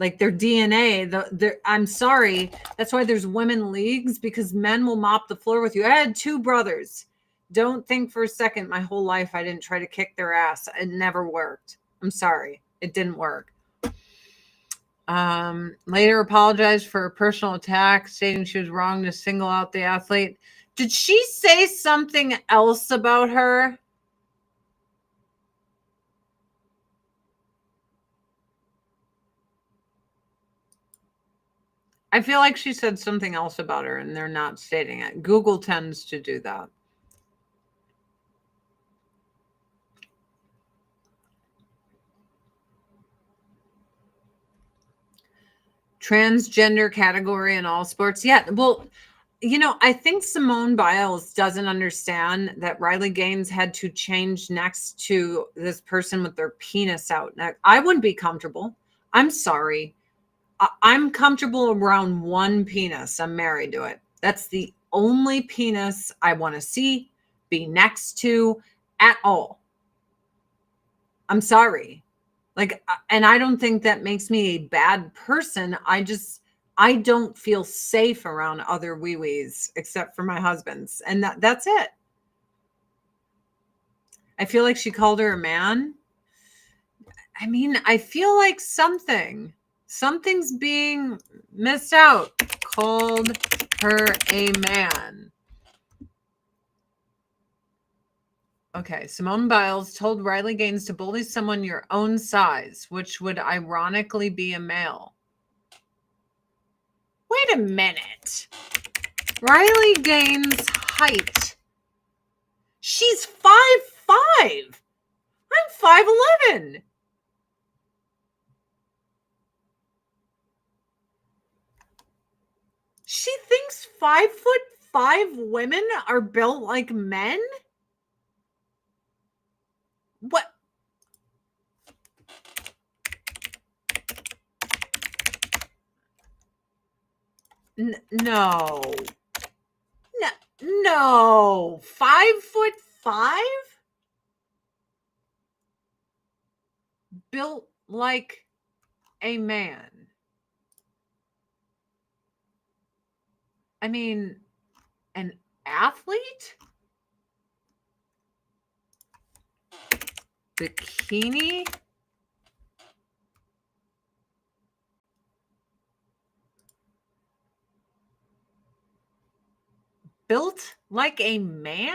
Like their DNA, I'm sorry. That's why there's women leagues, because men will mop the floor with you. I had 2 brothers. Don't think for a second my whole life I didn't try to kick their ass. It never worked. I'm sorry. It didn't work. Later apologized for a personal attack, stating she was wrong to single out the athlete. Did she say something else about her? I feel like she said something else about her and they're not stating it. Google tends to do that. Transgender category in all sports. Yeah, well, I think Simone Biles doesn't understand that Riley Gaines had to change next to this person with their penis out. Now, I wouldn't be comfortable. I'm sorry. I'm comfortable around one penis. I'm married to it. That's the only penis I want to see, be next to at all. I'm sorry. Like, and I don't think that makes me a bad person. I don't feel safe around other wee-wees except for my husband's. And that's it. I feel like she called her a man. I mean, I feel like something's being missed out. Called her a man. Okay, Simone Biles told Riley Gaines to bully someone your own size, which would ironically be a male. Wait a minute. Riley Gaines' height. She's 5'5". I'm 5'11". She thinks 5'5" women are built like men? What? No. No. No. 5'5"? Built like a man. I mean, an athlete? Bikini? Built like a man?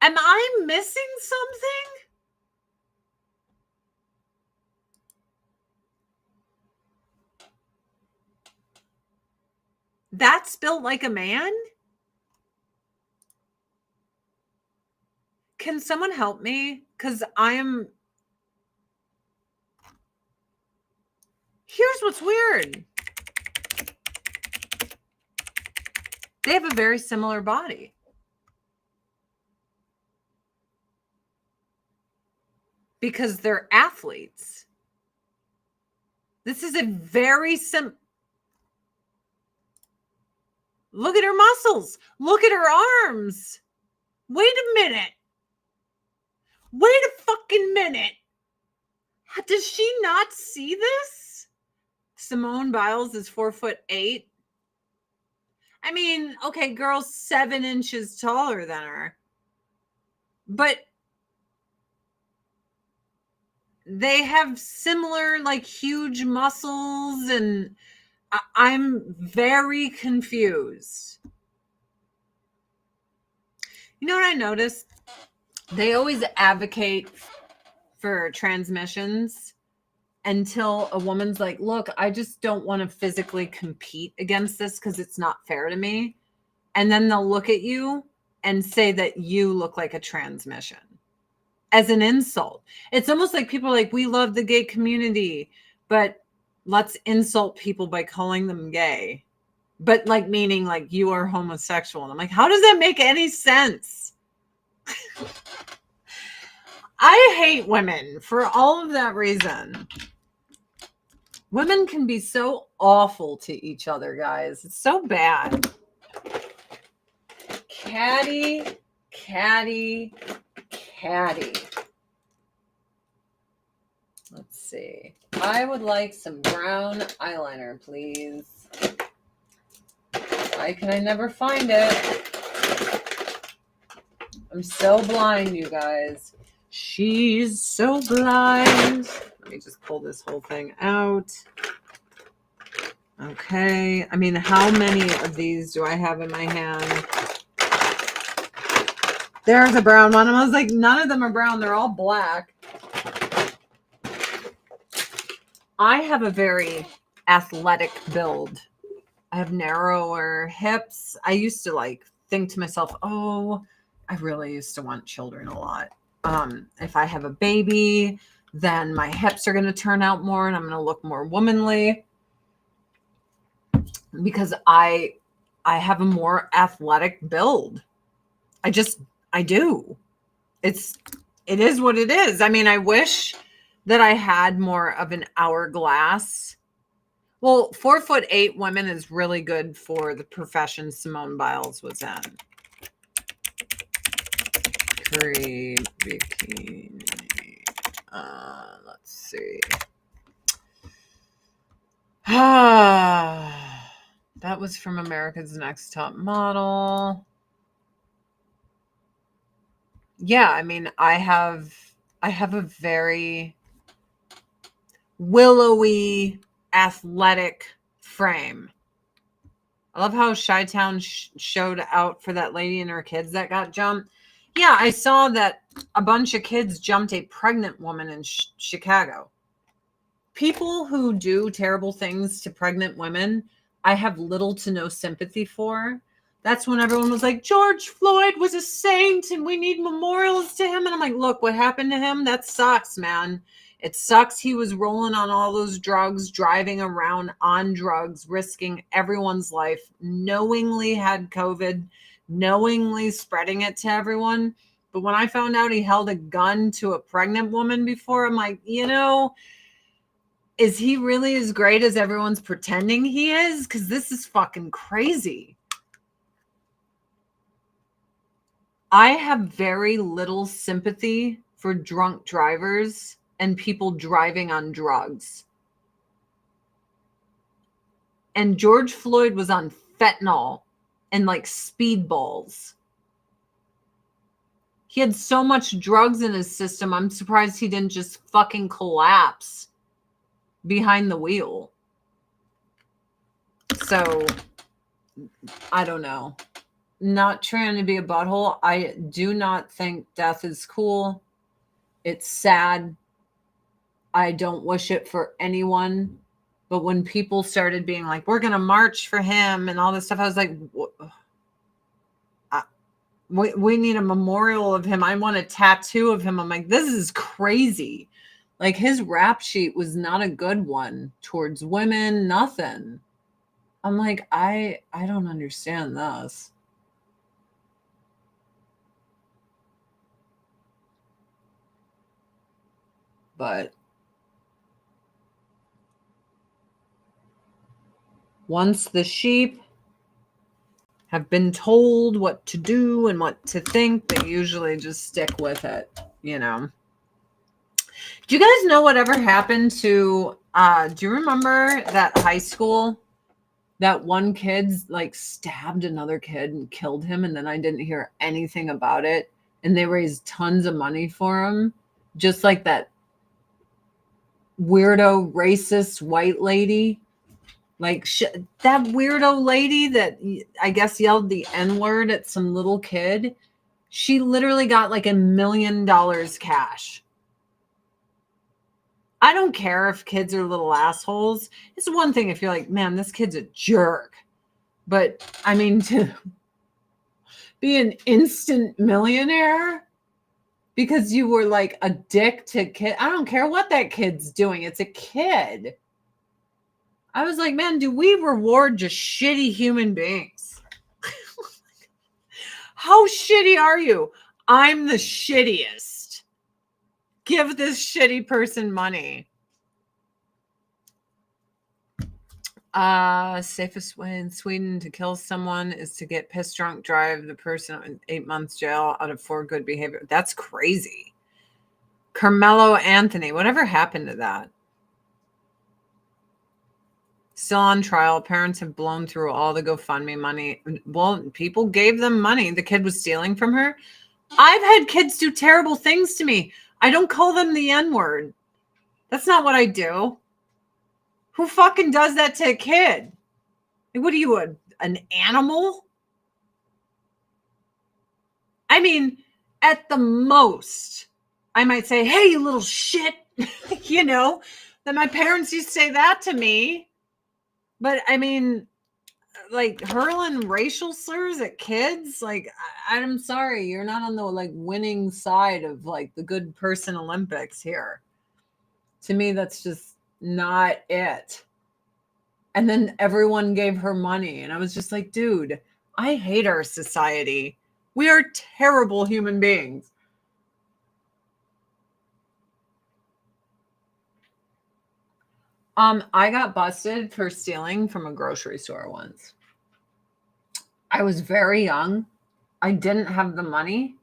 Am I missing something? That's built like a man? Can someone help me? Because here's what's weird. They have a very similar body. Because they're athletes. This is a very Look at her muscles. Look at her arms. Wait a minute. Wait a fucking minute. Does she not see this? Simone Biles is 4'8". I mean, okay, girl's 7 inches taller than her. But they have similar, like, huge muscles, and I'm very confused. You know what I noticed? They always advocate for transmissions until a woman's like, look, I just don't want to physically compete against this because it's not fair to me. And then they'll look at you and say that you look like a transmission as an insult. It's almost like people are like, we love the gay community, but let's insult people by calling them gay. But like, meaning like you are homosexual. And I'm like, how does that make any sense? I hate women for all of that reason. Women can be so awful to each other, guys. It's so bad. Caddy. Let's see. I would like some brown eyeliner, please. Why can I never find it? I'm so blind, you guys. She's so blind. Let me just pull this whole thing out. Okay. I mean, how many of these do I have in my hand? There's a brown one. I was like, none of them are brown. They're all black. I have a very athletic build. I have narrower hips. I used to like think to myself, oh, I really used to want children a lot. If I have a baby, then my hips are going to turn out more and I'm going to look more womanly because I have a more athletic build. I do. It is what it is. I mean, I wish that I had more of an hourglass. Well, 4'8" women is really good for the profession Simone Biles was in. Cream bikini. Let's see. That was from America's Next Top Model. Yeah, I mean, I have a very willowy, athletic frame. I love how Chi-Town showed out for that lady and her kids that got jumped. Yeah, I saw that a bunch of kids jumped a pregnant woman in Chicago. People who do terrible things to pregnant women, I have little to no sympathy for. That's when everyone was like, George Floyd was a saint and we need memorials to him. And I'm like, look, what happened to him? That sucks, man. It sucks. He was rolling on all those drugs, driving around on drugs, risking everyone's life, knowingly had COVID, knowingly spreading it to everyone. But when I found out he held a gun to a pregnant woman before, I'm like, is he really as great as everyone's pretending he is? Because this is fucking crazy. I have very little sympathy for drunk drivers and people driving on drugs. And George Floyd was on fentanyl and like speedballs. He had so much drugs in his system. I'm surprised he didn't just fucking collapse behind the wheel. So, I don't know. Not trying to be a butthole. I do not think death is cool. It's sad. I don't wish it for anyone. But when people started being like, we're going to march for him and all this stuff, I was like, we need a memorial of him. I want a tattoo of him. I'm like, this is crazy. Like, his rap sheet was not a good one towards women, nothing. I'm like, I don't understand this. But once the sheep have been told what to do and what to think, they usually just stick with it, Do you guys know whatever happened to, do you remember that high school? That one kid like stabbed another kid and killed him, and then I didn't hear anything about it. And they raised tons of money for him. Just like that weirdo racist white lady. Like that weirdo lady that I guess yelled the N-word at some little kid. She literally got like $1 million cash. I don't care if kids are little assholes. It's one thing if you're like, man, this kid's a jerk. But I mean, to be an instant millionaire because you were like a dick to kid. I don't care what that kid's doing. It's a kid. I was like, man, do we reward just shitty human beings? How shitty are you? I'm the shittiest. Give this shitty person money. Safest way in Sweden to kill someone is to get pissed drunk, drive the person in 8 months jail out of 4 good behavior. That's crazy. Carmelo Anthony, whatever happened to that? Still on trial. Parents have blown through all the GoFundMe money. Well, people gave them money. The kid was stealing from her. I've had kids do terrible things to me. I don't call them the N-word. That's not what I do. Who fucking does that to a kid? Like, what are you, an animal? I mean, at the most, I might say, hey, you little shit. That my parents used to say that to me. But I mean, like hurling racial slurs at kids, like I'm sorry, you're not on the like winning side of like the good person Olympics here. To me, that's just not it. And then everyone gave her money, and I was just like, dude, I hate our society. We are terrible human beings. I got busted for stealing from a grocery store once. I was very young. I didn't have the money.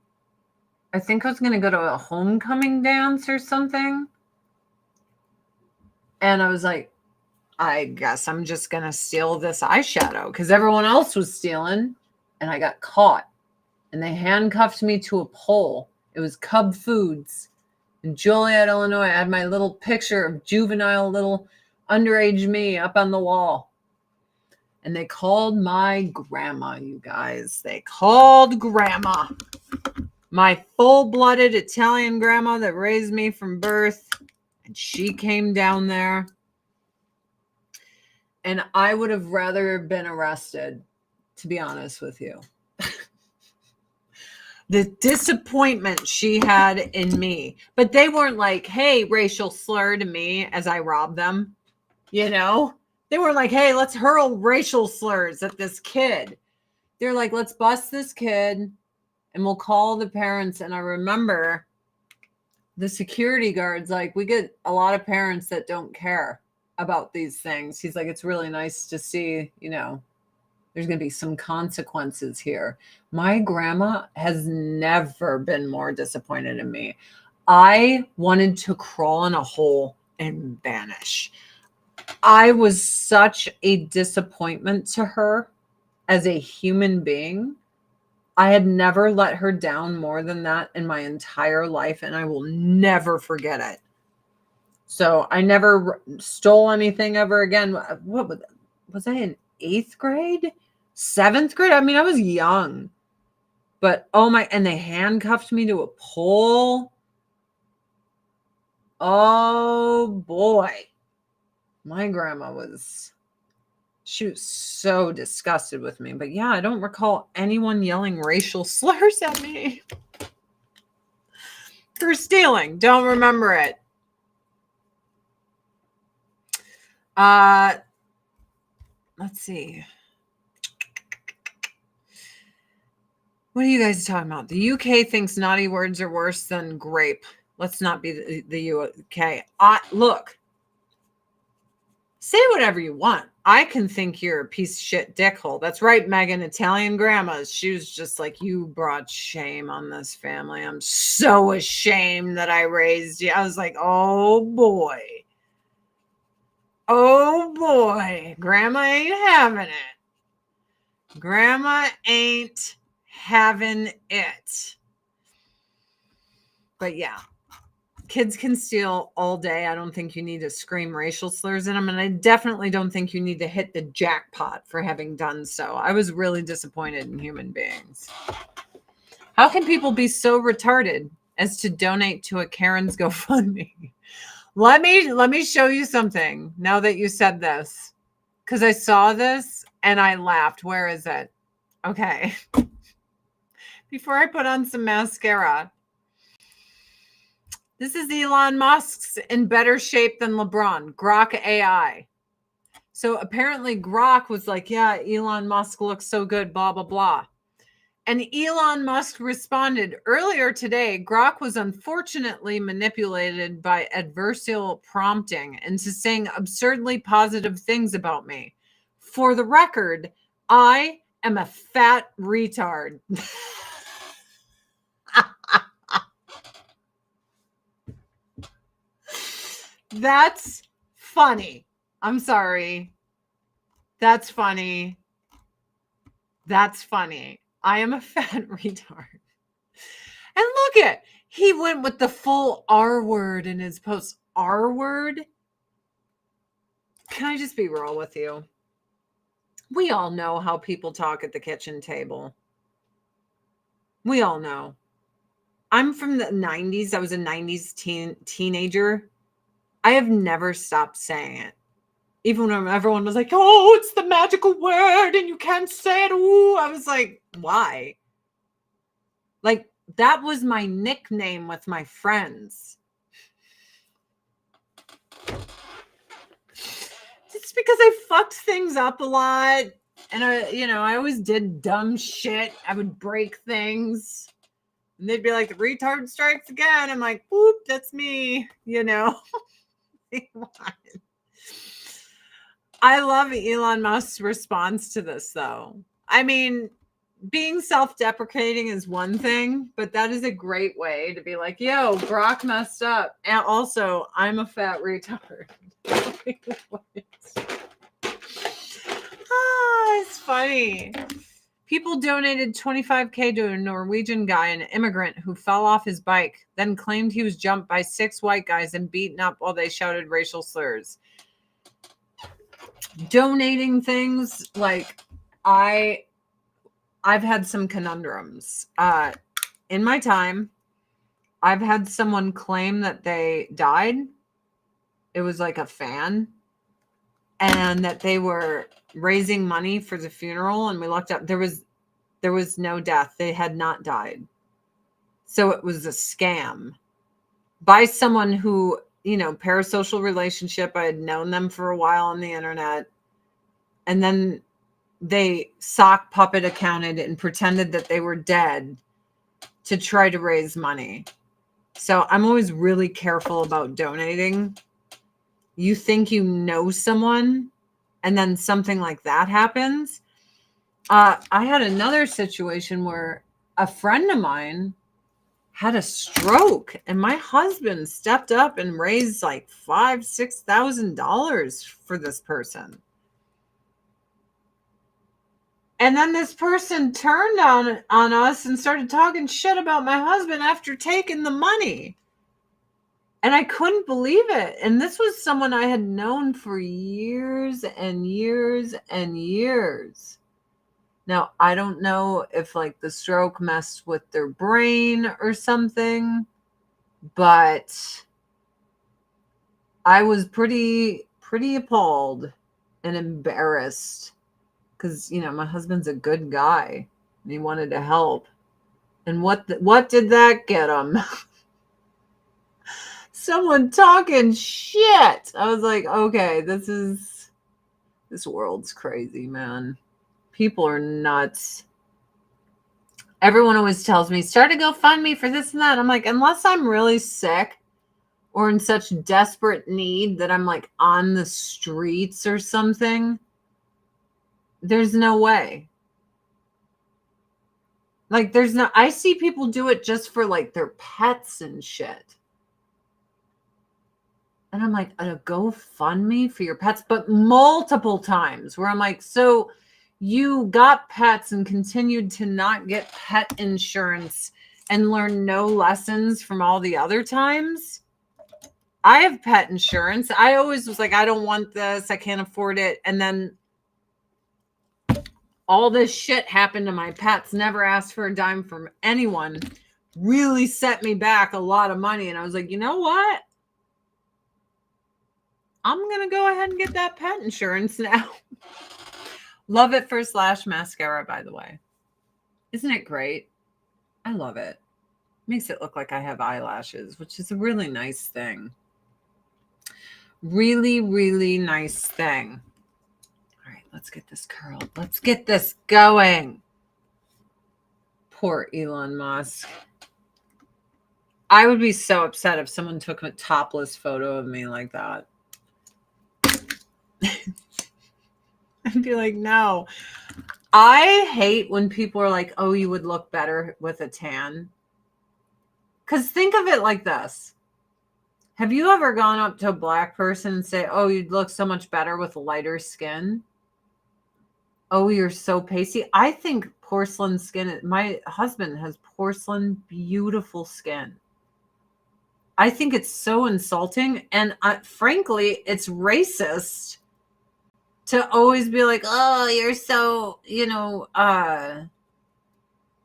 I think I was going to go to a homecoming dance or something. And I was like, I guess I'm just going to steal this eyeshadow because everyone else was stealing. And I got caught. And they handcuffed me to a pole. It was Cub Foods in Joliet, Illinois. I had my little picture of juvenile little underage me up on the wall. And they called my grandma, you guys. They called grandma. My full-blooded Italian grandma that raised me from birth. And she came down there. And I would have rather been arrested, to be honest with you. The disappointment she had in me. But they weren't like, hey, racial slur to me as I robbed them. They were like, hey, let's hurl racial slurs at this kid. They're like, let's bust this kid. And we'll call the parents. And I remember the security guards, like, we get a lot of parents that don't care about these things. He's like, it's really nice to see, there's going to be some consequences here. My grandma has never been more disappointed in me. I wanted to crawl in a hole and vanish. I was such a disappointment to her as a human being. I had never let her down more than that in my entire life, and I will never forget it. So I never stole anything ever again. What was I in 8th grade? 7th grade? I mean, I was young. But and they handcuffed me to a pole. Oh boy. My grandma she was so disgusted with me. But yeah, I don't recall anyone yelling racial slurs at me for stealing. Don't remember it. Let's see. What are you guys talking about? The UK thinks naughty words are worse than grape. Let's not be the UK. Look, say whatever you want. I can think you're a piece of shit dickhole. That's right, Megan. Italian grandmas. She was just like, you brought shame on this family. I'm so ashamed that I raised you. I was like, oh boy. Oh boy. Grandma ain't having it. Grandma ain't having it. But yeah, kids can steal all day. I don't think you need to scream racial slurs in them. And I definitely don't think you need to hit the jackpot for having done so. I was really disappointed in human beings. How can people be so retarded as to donate to a Karen's GoFundMe? Let me show you something now that you said this, because I saw this and I laughed. Where is it? Okay. Before I put on some mascara, this is Elon Musk's in better shape than LeBron, Grok AI. So apparently Grok was like, yeah, Elon Musk looks so good, blah, blah, blah. And Elon Musk responded, earlier today, Grok was unfortunately manipulated by adversarial prompting into saying absurdly positive things about me. For the record, I am a fat retard. That's funny. I'm sorry. That's funny. That's funny. I am a fat retard. And look at, he went with the full R word in his post. R word? Can I just be real with you? We all know how people talk at the kitchen table. We all know. I'm from the 90s. I was a 90s teenager. I have never stopped saying it. Even when everyone was like, oh, it's the magical word and you can't say it. Ooh, I was like, why? Like, that was my nickname with my friends. It's because I fucked things up a lot. And I always did dumb shit. I would break things. And they'd be like, the retard strikes again. I'm like, whoop, that's me, I love Elon Musk's response to this, though. I mean, being self-deprecating is one thing, but that is a great way to be like, yo, Brock messed up. And also, I'm a fat retard. It's funny. People donated $25,000 to a Norwegian guy, an immigrant who fell off his bike, then claimed he was jumped by 6 white guys and beaten up while they shouted racial slurs. Donating things, like, I've had some conundrums. In my time, I've had someone claim that they died. It was like a fan. And that they were raising money for the funeral. And we looked up, there was no death. They had not died. So it was a scam by someone who, parasocial relationship. I had known them for a while on the internet. And then they sock puppet accounted and pretended that they were dead to try to raise money. So I'm always really careful about donating. You think you know someone, and then something like that happens. I had another situation where a friend of mine had a stroke, and my husband stepped up and raised like $5,000-$6,000 for this person. And then this person turned on us and started talking shit about my husband after taking the money. And I couldn't believe it. And this was someone I had known for years and years and years. Now, I don't know if like the stroke messed with their brain or something, but I was pretty appalled and embarrassed because, you know, my husband's a good guy and he wanted to help. And what did that get him? Someone talking shit. I was like, okay, this world's crazy, man. People are nuts. Everyone always tells me, start a GoFundMe for this and that. I'm like, unless I'm really sick or in such desperate need that I'm like on the streets or something, there's no way. Like, I see people do it just for like their pets and shit. And I'm like, a GoFundMe for your pets, but multiple times where I'm like, so you got pets and continued to not get pet insurance and learn no lessons from all the other times? I have pet insurance. I always was like, I don't want this. I can't afford it. And then all this shit happened to my pets. Never asked for a dime from anyone. Really set me back a lot of money. And I was like, you know what? I'm going to go ahead and get that pet insurance now. Love it for Slash mascara, by the way. Isn't it great? I love it. Makes it look like I have eyelashes, which is a really nice thing. Really, really nice thing. All right, let's get this curled. Let's get this going. Poor Elon Musk. I would be so upset if someone took a topless photo of me like that. I'd be like, no. I hate when people are like, oh, you would look better with a tan. Because think of it like this. Have you ever gone up to a black person and say, oh, you'd look so much better with lighter skin? Oh, you're so pasty. I think porcelain skin, my husband has porcelain, beautiful skin. I think it's so insulting. And frankly, it's racist to always be like, oh, you're so,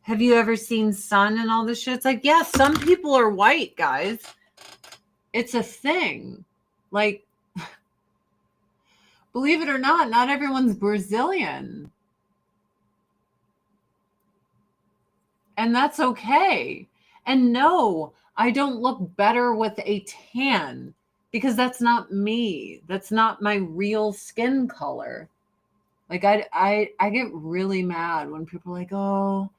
have you ever seen sun and all this shit? It's like, yeah, some people are white, guys. It's a thing. Like, believe it or not everyone's Brazilian. And that's okay. And no, I don't look better with a tan because that's not me. That's not my real skin color. Like, I get really mad when people are like, oh,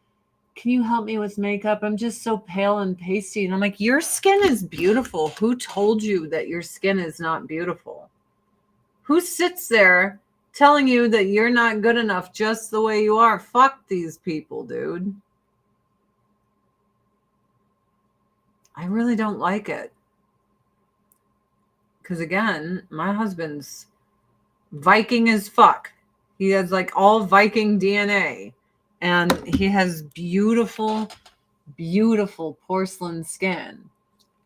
can you help me with makeup? I'm just so pale and pasty. And I'm like, your skin is beautiful. Who told you that your skin is not beautiful? Who sits there telling you that you're not good enough just the way you are? Fuck these people, dude. I really don't like it. Because again, my husband's Viking as fuck. He has like all Viking DNA. And he has beautiful, beautiful porcelain skin.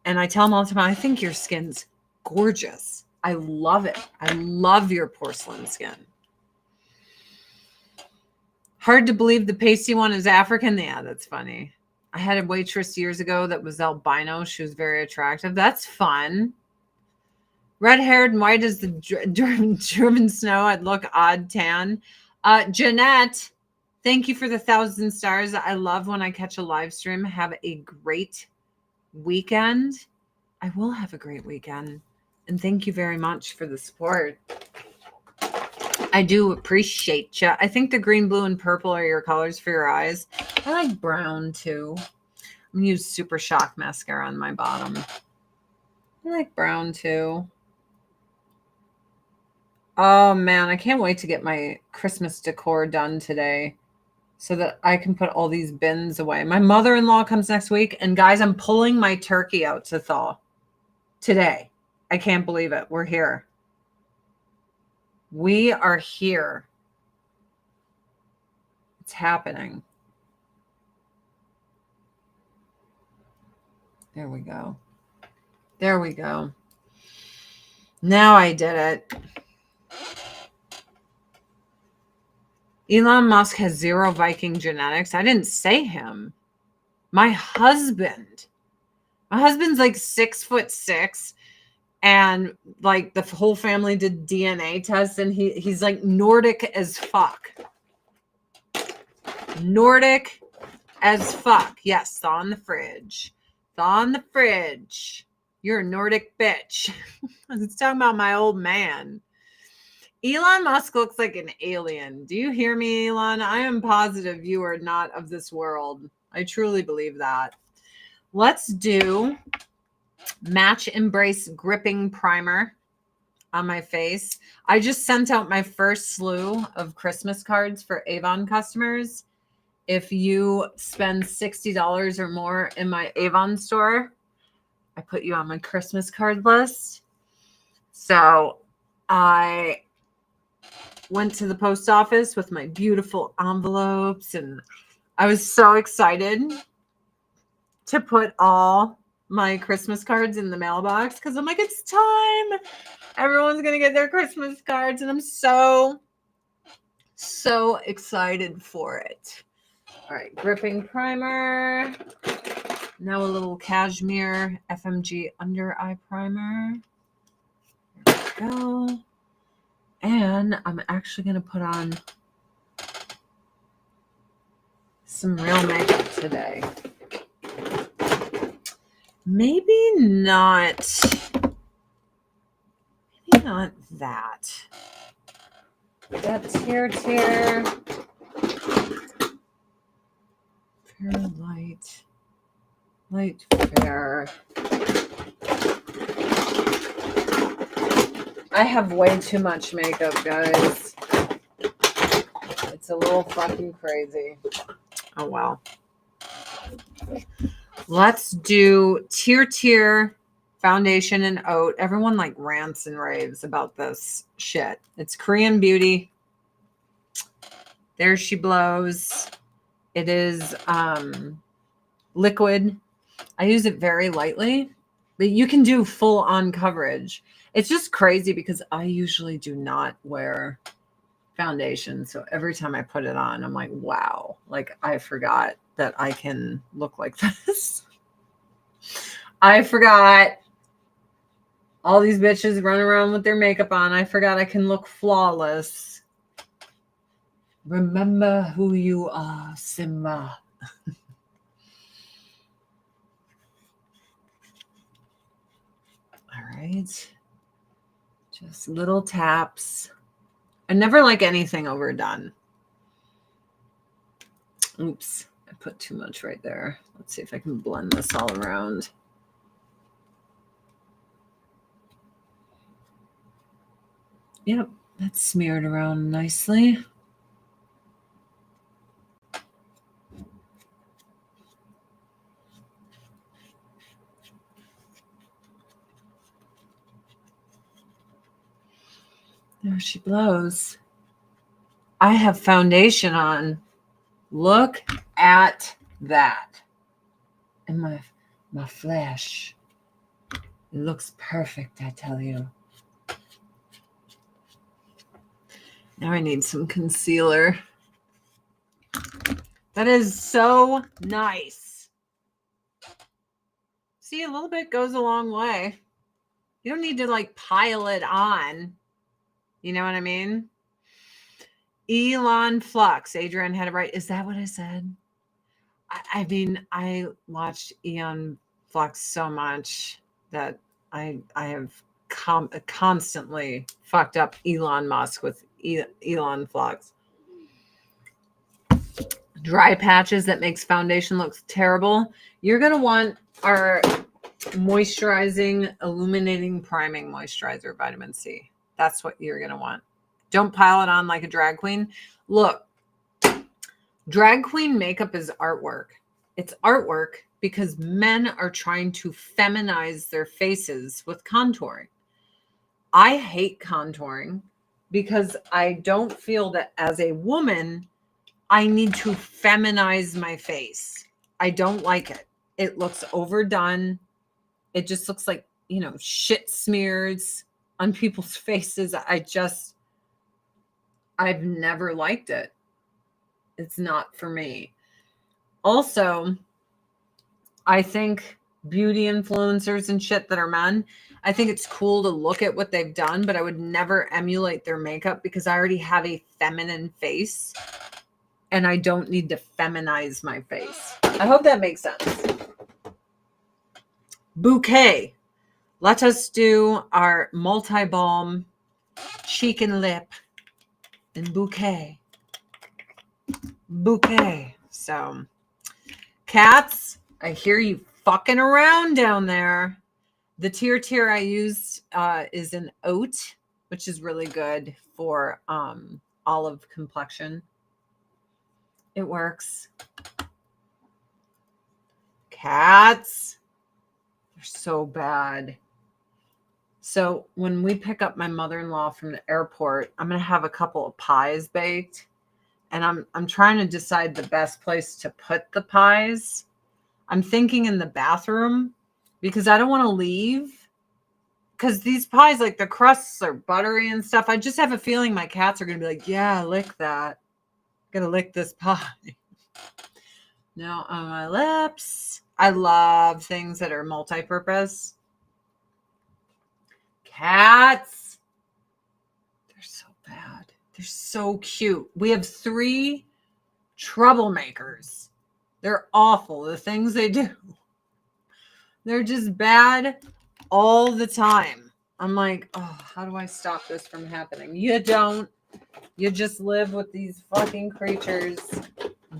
And I tell him all the time, I think your skin's gorgeous. I love it. I love your porcelain skin. Hard to believe the pasty one is African. Yeah, that's funny. I had a waitress years ago that was albino. She was very attractive. That's fun. Red-haired and white as the driven snow. I'd look odd tan. Jeanette, thank you for the 1,000 stars. I love when I catch a live stream. Have a great weekend. I will have a great weekend. And thank you very much for the support. I do appreciate you. I think the green, blue, and purple are your colors for your eyes. I like brown too. I'm going to use Super Shock mascara on my bottom. I like brown too. Oh man, I can't wait to get my Christmas decor done today so that I can put all these bins away. My mother-in-law comes next week, and guys, I'm pulling my turkey out to thaw today. I can't believe it. We're here. We are here. It's happening. There we go. There we go. Now I did it. Elon Musk has 0 Viking genetics. I didn't say him. My husband's like 6'6", and like the whole family did DNA tests, and he's like Nordic as fuck. Nordic as fuck. Yes, thaw in the fridge. Thaw in the fridge. You're a Nordic bitch. I was talking about my old man. Elon Musk looks like an alien. Do you hear me, Elon? I am positive you are not of this world. I truly believe that. Let's do Match Embrace Gripping Primer on my face. I just sent out my first slew of Christmas cards for Avon customers. If you spend $60 or more in my Avon store, I put you on my Christmas card list. So I went to the post office with my beautiful envelopes, and I was so excited to put all my Christmas cards in the mailbox because I'm like, it's time. Everyone's going to get their Christmas cards, and I'm so excited for it. All right, gripping primer. Now a little cashmere FMG under eye primer. There we go. And I'm actually going to put on some real makeup today. Maybe not that. That tear. Fair light fair. I have way too much makeup, guys. It's a little fucking crazy. Oh, well. Let's do Tear foundation and oat. Everyone like rants and raves about this shit. It's Korean Beauty. There she blows. It is liquid. I use it very lightly, but you can do full on coverage. It's just crazy because I usually do not wear foundation. So every time I put it on, I'm like, wow, like I forgot that I can look like this. I forgot all these bitches run around with their makeup on. I forgot I can look flawless. Remember who you are, Simba. All right. Just little taps. I never like anything overdone. Oops, I put too much right there. Let's see if I can blend this all around. Yep, that's smeared around nicely. There she blows. I have foundation on. Look at that. And my flesh. It looks perfect, I tell you. Now I need some concealer. That is so nice. See, a little bit goes a long way. You don't need to like pile it on. You know what I mean? Elon Flux. Adrian had it right. Is that what I said? I mean, I watched Elon Flux so much that I have constantly fucked up Elon Musk with Elon Flux. dry patches that makes foundation look terrible, you're going to want our moisturizing, illuminating, priming moisturizer, vitamin C. That's what you're going to want. Don't pile it on like a drag queen. Look, drag queen makeup is artwork. It's artwork because men are trying to feminize their faces with contouring. I hate contouring because I don't feel that as a woman, I need to feminize my face. I don't like it. It looks overdone. It just looks like, shit smears on people's faces. I've never liked it. It's not for me. Also, I think beauty influencers and shit that are men, I think it's cool to look at what they've done, but I would never emulate their makeup because I already have a feminine face and I don't need to feminize my face. I hope that makes sense. Bouquet. Let us do our multi-balm cheek and lip and bouquet. Bouquet. So, cats, I hear you fucking around down there. The tear I used is an oat, which is really good for olive complexion. It works. Cats, they're so bad. So when we pick up my mother-in-law from the airport, I'm going to have a couple of pies baked. And I'm trying to decide the best place to put the pies. I'm thinking in the bathroom because I don't want to leave. Because these pies, like the crusts are buttery and stuff. I just have a feeling my cats are going to be like, yeah, lick that. I'm going to lick this pie. Now on my lips. I love things that are multi-purpose. Cats. They're so bad. They're so cute. We have 3 troublemakers. They're awful. The things they do. They're just bad all the time. I'm like, oh, how do I stop this from happening? You don't. You just live with these fucking creatures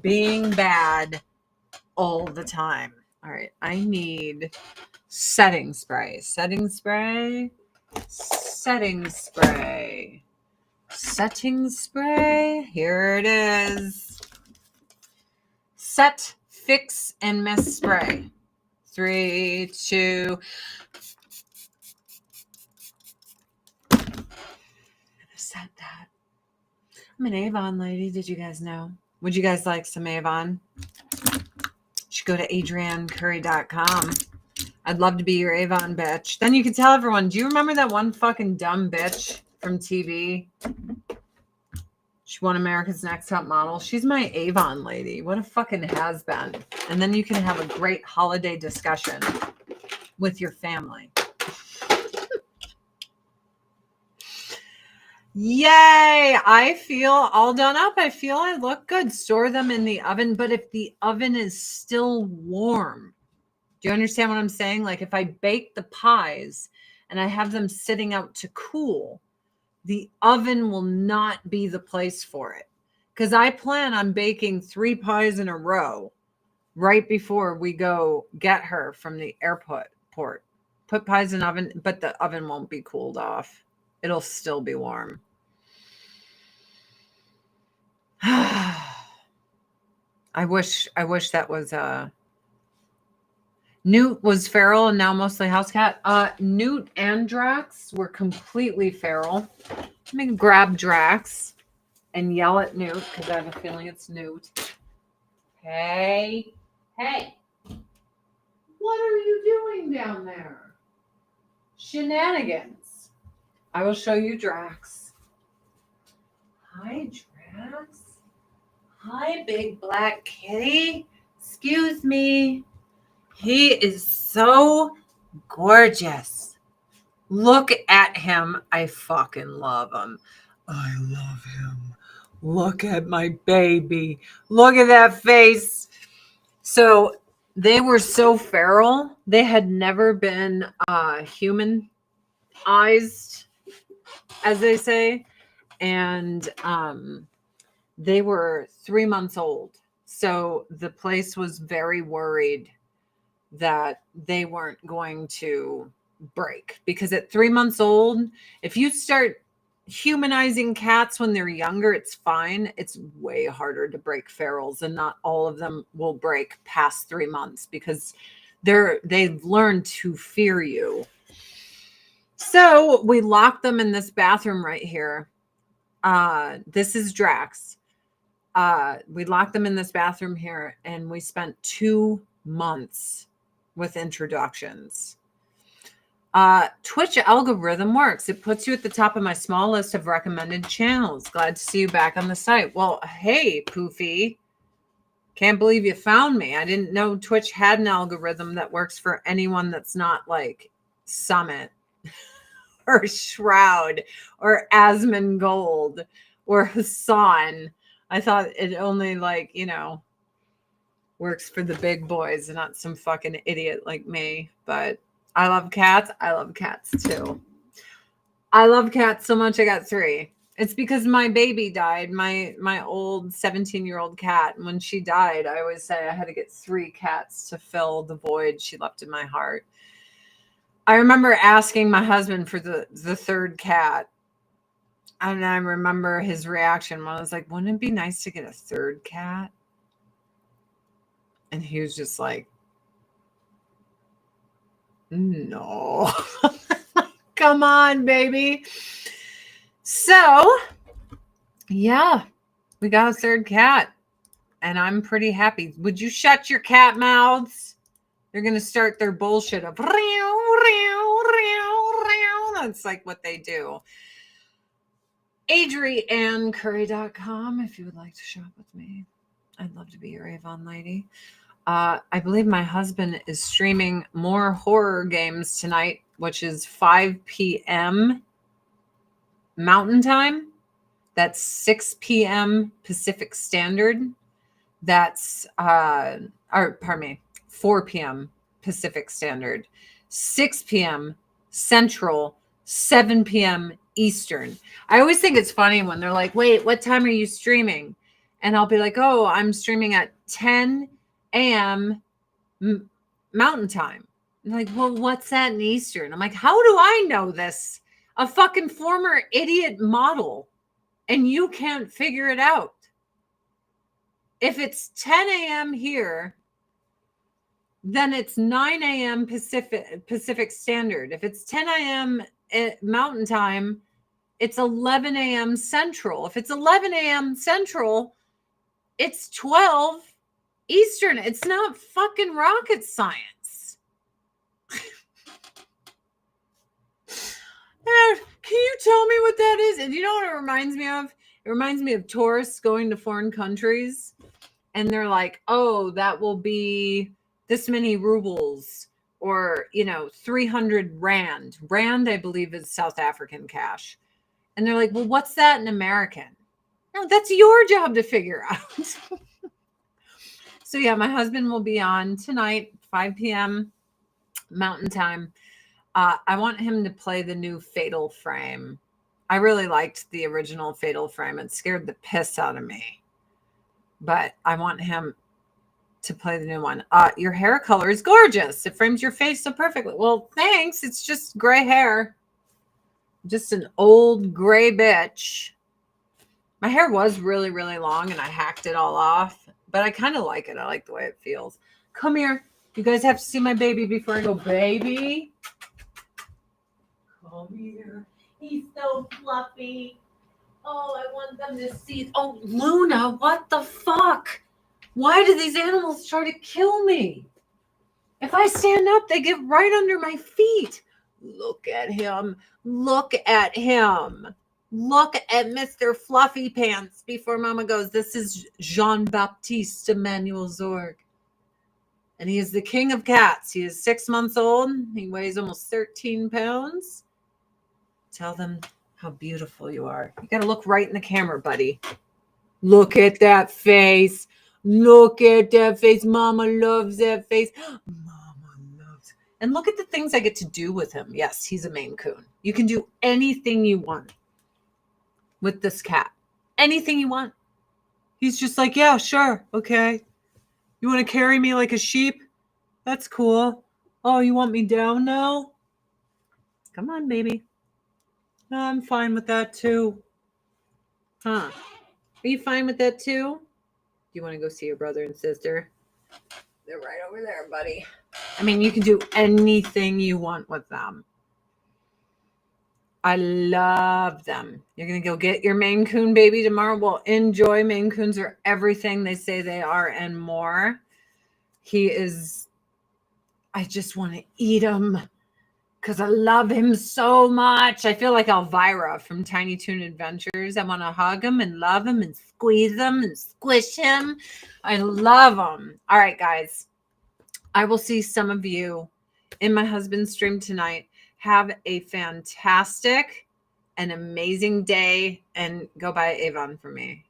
being bad all the time. All right. I need setting spray. Setting spray. Setting spray. Setting spray. Here it is. Set, fix, and mist spray. 3, 2. I'm gonna set that. I'm an Avon lady. Did you guys know? Would you guys like some Avon? You should go to adriennecurry.com. I'd love to be your Avon bitch. Then you can tell everyone, do you remember that one fucking dumb bitch from TV? She won America's Next Top Model. She's my Avon lady. What a fucking has-been. And then you can have a great holiday discussion with your family. Yay! I feel all done up. I feel I look good. Store them in the oven. But if the oven is still warm, do you understand what I'm saying? Like if I bake the pies and I have them sitting out to cool, the oven will not be the place for it. Because I plan on baking 3 pies in a row right before we go get her from the airport. Put pies in the oven, but the oven won't be cooled off. It'll still be warm. I wish that was Newt was feral and now mostly house cat. Newt and Drax were completely feral. Let me grab Drax and yell at Newt because I have a feeling it's Newt. Hey, what are you doing down there? Shenanigans. I will show you Drax. Hi, Drax. Hi, big black kitty. Excuse me. He is so gorgeous. Look at him. I fucking love him. I love him. Look at my baby. Look at that face. So they were so feral. They had never been humanized, as they say. And they were 3 months old. So the place was very worried that they weren't going to break, because at 3 months old, if you start humanizing cats when they're younger, it's fine. It's way harder to break ferals, and not all of them will break past 3 months because they've learned to fear you. So we locked them in this bathroom right here. This is Drax. We locked them in this bathroom here, and we spent 2 months with introductions. Twitch algorithm works. It puts you at the top of my small list of recommended channels. Glad to see you back on the site. Well, hey, Poofy. Can't believe you found me. I didn't know Twitch had an algorithm that works for anyone that's not like Summit or Shroud or Asmongold or Hassan. I thought it only works for the big boys and not some fucking idiot like me. But I love cats. I love cats too. I love cats so much I got 3. It's because my baby died, my old 17-year-old cat. And when she died, I always say I had to get 3 cats to fill the void she left in my heart. I remember asking my husband for the 3rd cat. And I remember his reaction when I was like, wouldn't it be nice to get a 3rd cat? And he was just like, no. Come on, baby. So, yeah, we got a 3rd cat, and I'm pretty happy. Would you shut your cat mouths? They're going to start their bullshit of that's like what they do. AdrianneCurry.com if you would like to shop with me. I'd love to be your Avon lady. I believe my husband is streaming more horror games tonight, which is 5 p.m. Mountain Time. That's 6 p.m. Pacific Standard. That's 4 p.m. Pacific Standard, 6 p.m. Central, 7 p.m. Eastern. I always think it's funny when they're like, wait, what time are you streaming? And I'll be like, oh, I'm streaming at 10 a.m. Mountain Time. And like, well, what's that in Eastern? I'm like, how do I know this? A fucking former idiot model, and you can't figure it out. If it's 10 a.m. here, then it's 9 a.m. Pacific Standard. If it's 10 a.m. Mountain Time, it's 11 a.m. Central. If it's 11 a.m. Central, it's 12 Eastern. It's not fucking rocket science. Can you tell me what that is? And you know what it reminds me of? It reminds me of tourists going to foreign countries, and they're like, oh, that will be this many rubles, or 300 rand. Rand, I believe, is South African cash. And they're like, well, what's that in American? No, that's your job to figure out. So yeah, my husband will be on tonight, 5 p.m. Mountain Time. I want him to play the new Fatal Frame. I really liked the original Fatal Frame. It scared the piss out of me. But I want him to play the new one. Your hair color is gorgeous. It frames your face so perfectly. Well, thanks. It's just gray hair. Just an old gray bitch. My hair was really, really long, and I hacked it all off. But I kind of like it. I like the way it feels. Come here. You guys have to see my baby before I go. Baby. Come here. He's so fluffy. Oh, I want them to see. Oh, Luna, what the fuck? Why do these animals try to kill me? If I stand up, they get right under my feet. Look at him. Look at him. Look at Mr. Fluffy Pants before Mama goes. This is Jean-Baptiste Emmanuel Zorg. And he is the king of cats. He is 6 months old. He weighs almost 13 pounds. Tell them how beautiful you are. You got to look right in the camera, buddy. Look at that face. Look at that face. Mama loves that face. Mama loves. And look at the things I get to do with him. Yes, he's a Maine Coon. You can do anything you want with this cat. Anything you want. He's just like, yeah, sure. Okay. You want to carry me like a sheep? That's cool. Oh, you want me down now? Come on, baby. No, I'm fine with that too. Huh? Are you fine with that too? Do you want to go see your brother and sister? They're right over there, buddy. I mean, you can do anything you want with them. I love them. You're going to go get your Maine Coon baby tomorrow. Well, enjoy. Maine Coons are everything they say they are and more. He is, I just want to eat him because I love him so much. I feel like Elvira from Tiny Toon Adventures. I want to hug him and love him and squeeze him and squish him. I love him. All right, guys. I will see some of you in my husband's stream tonight. Have a fantastic and amazing day, and go buy Avon for me.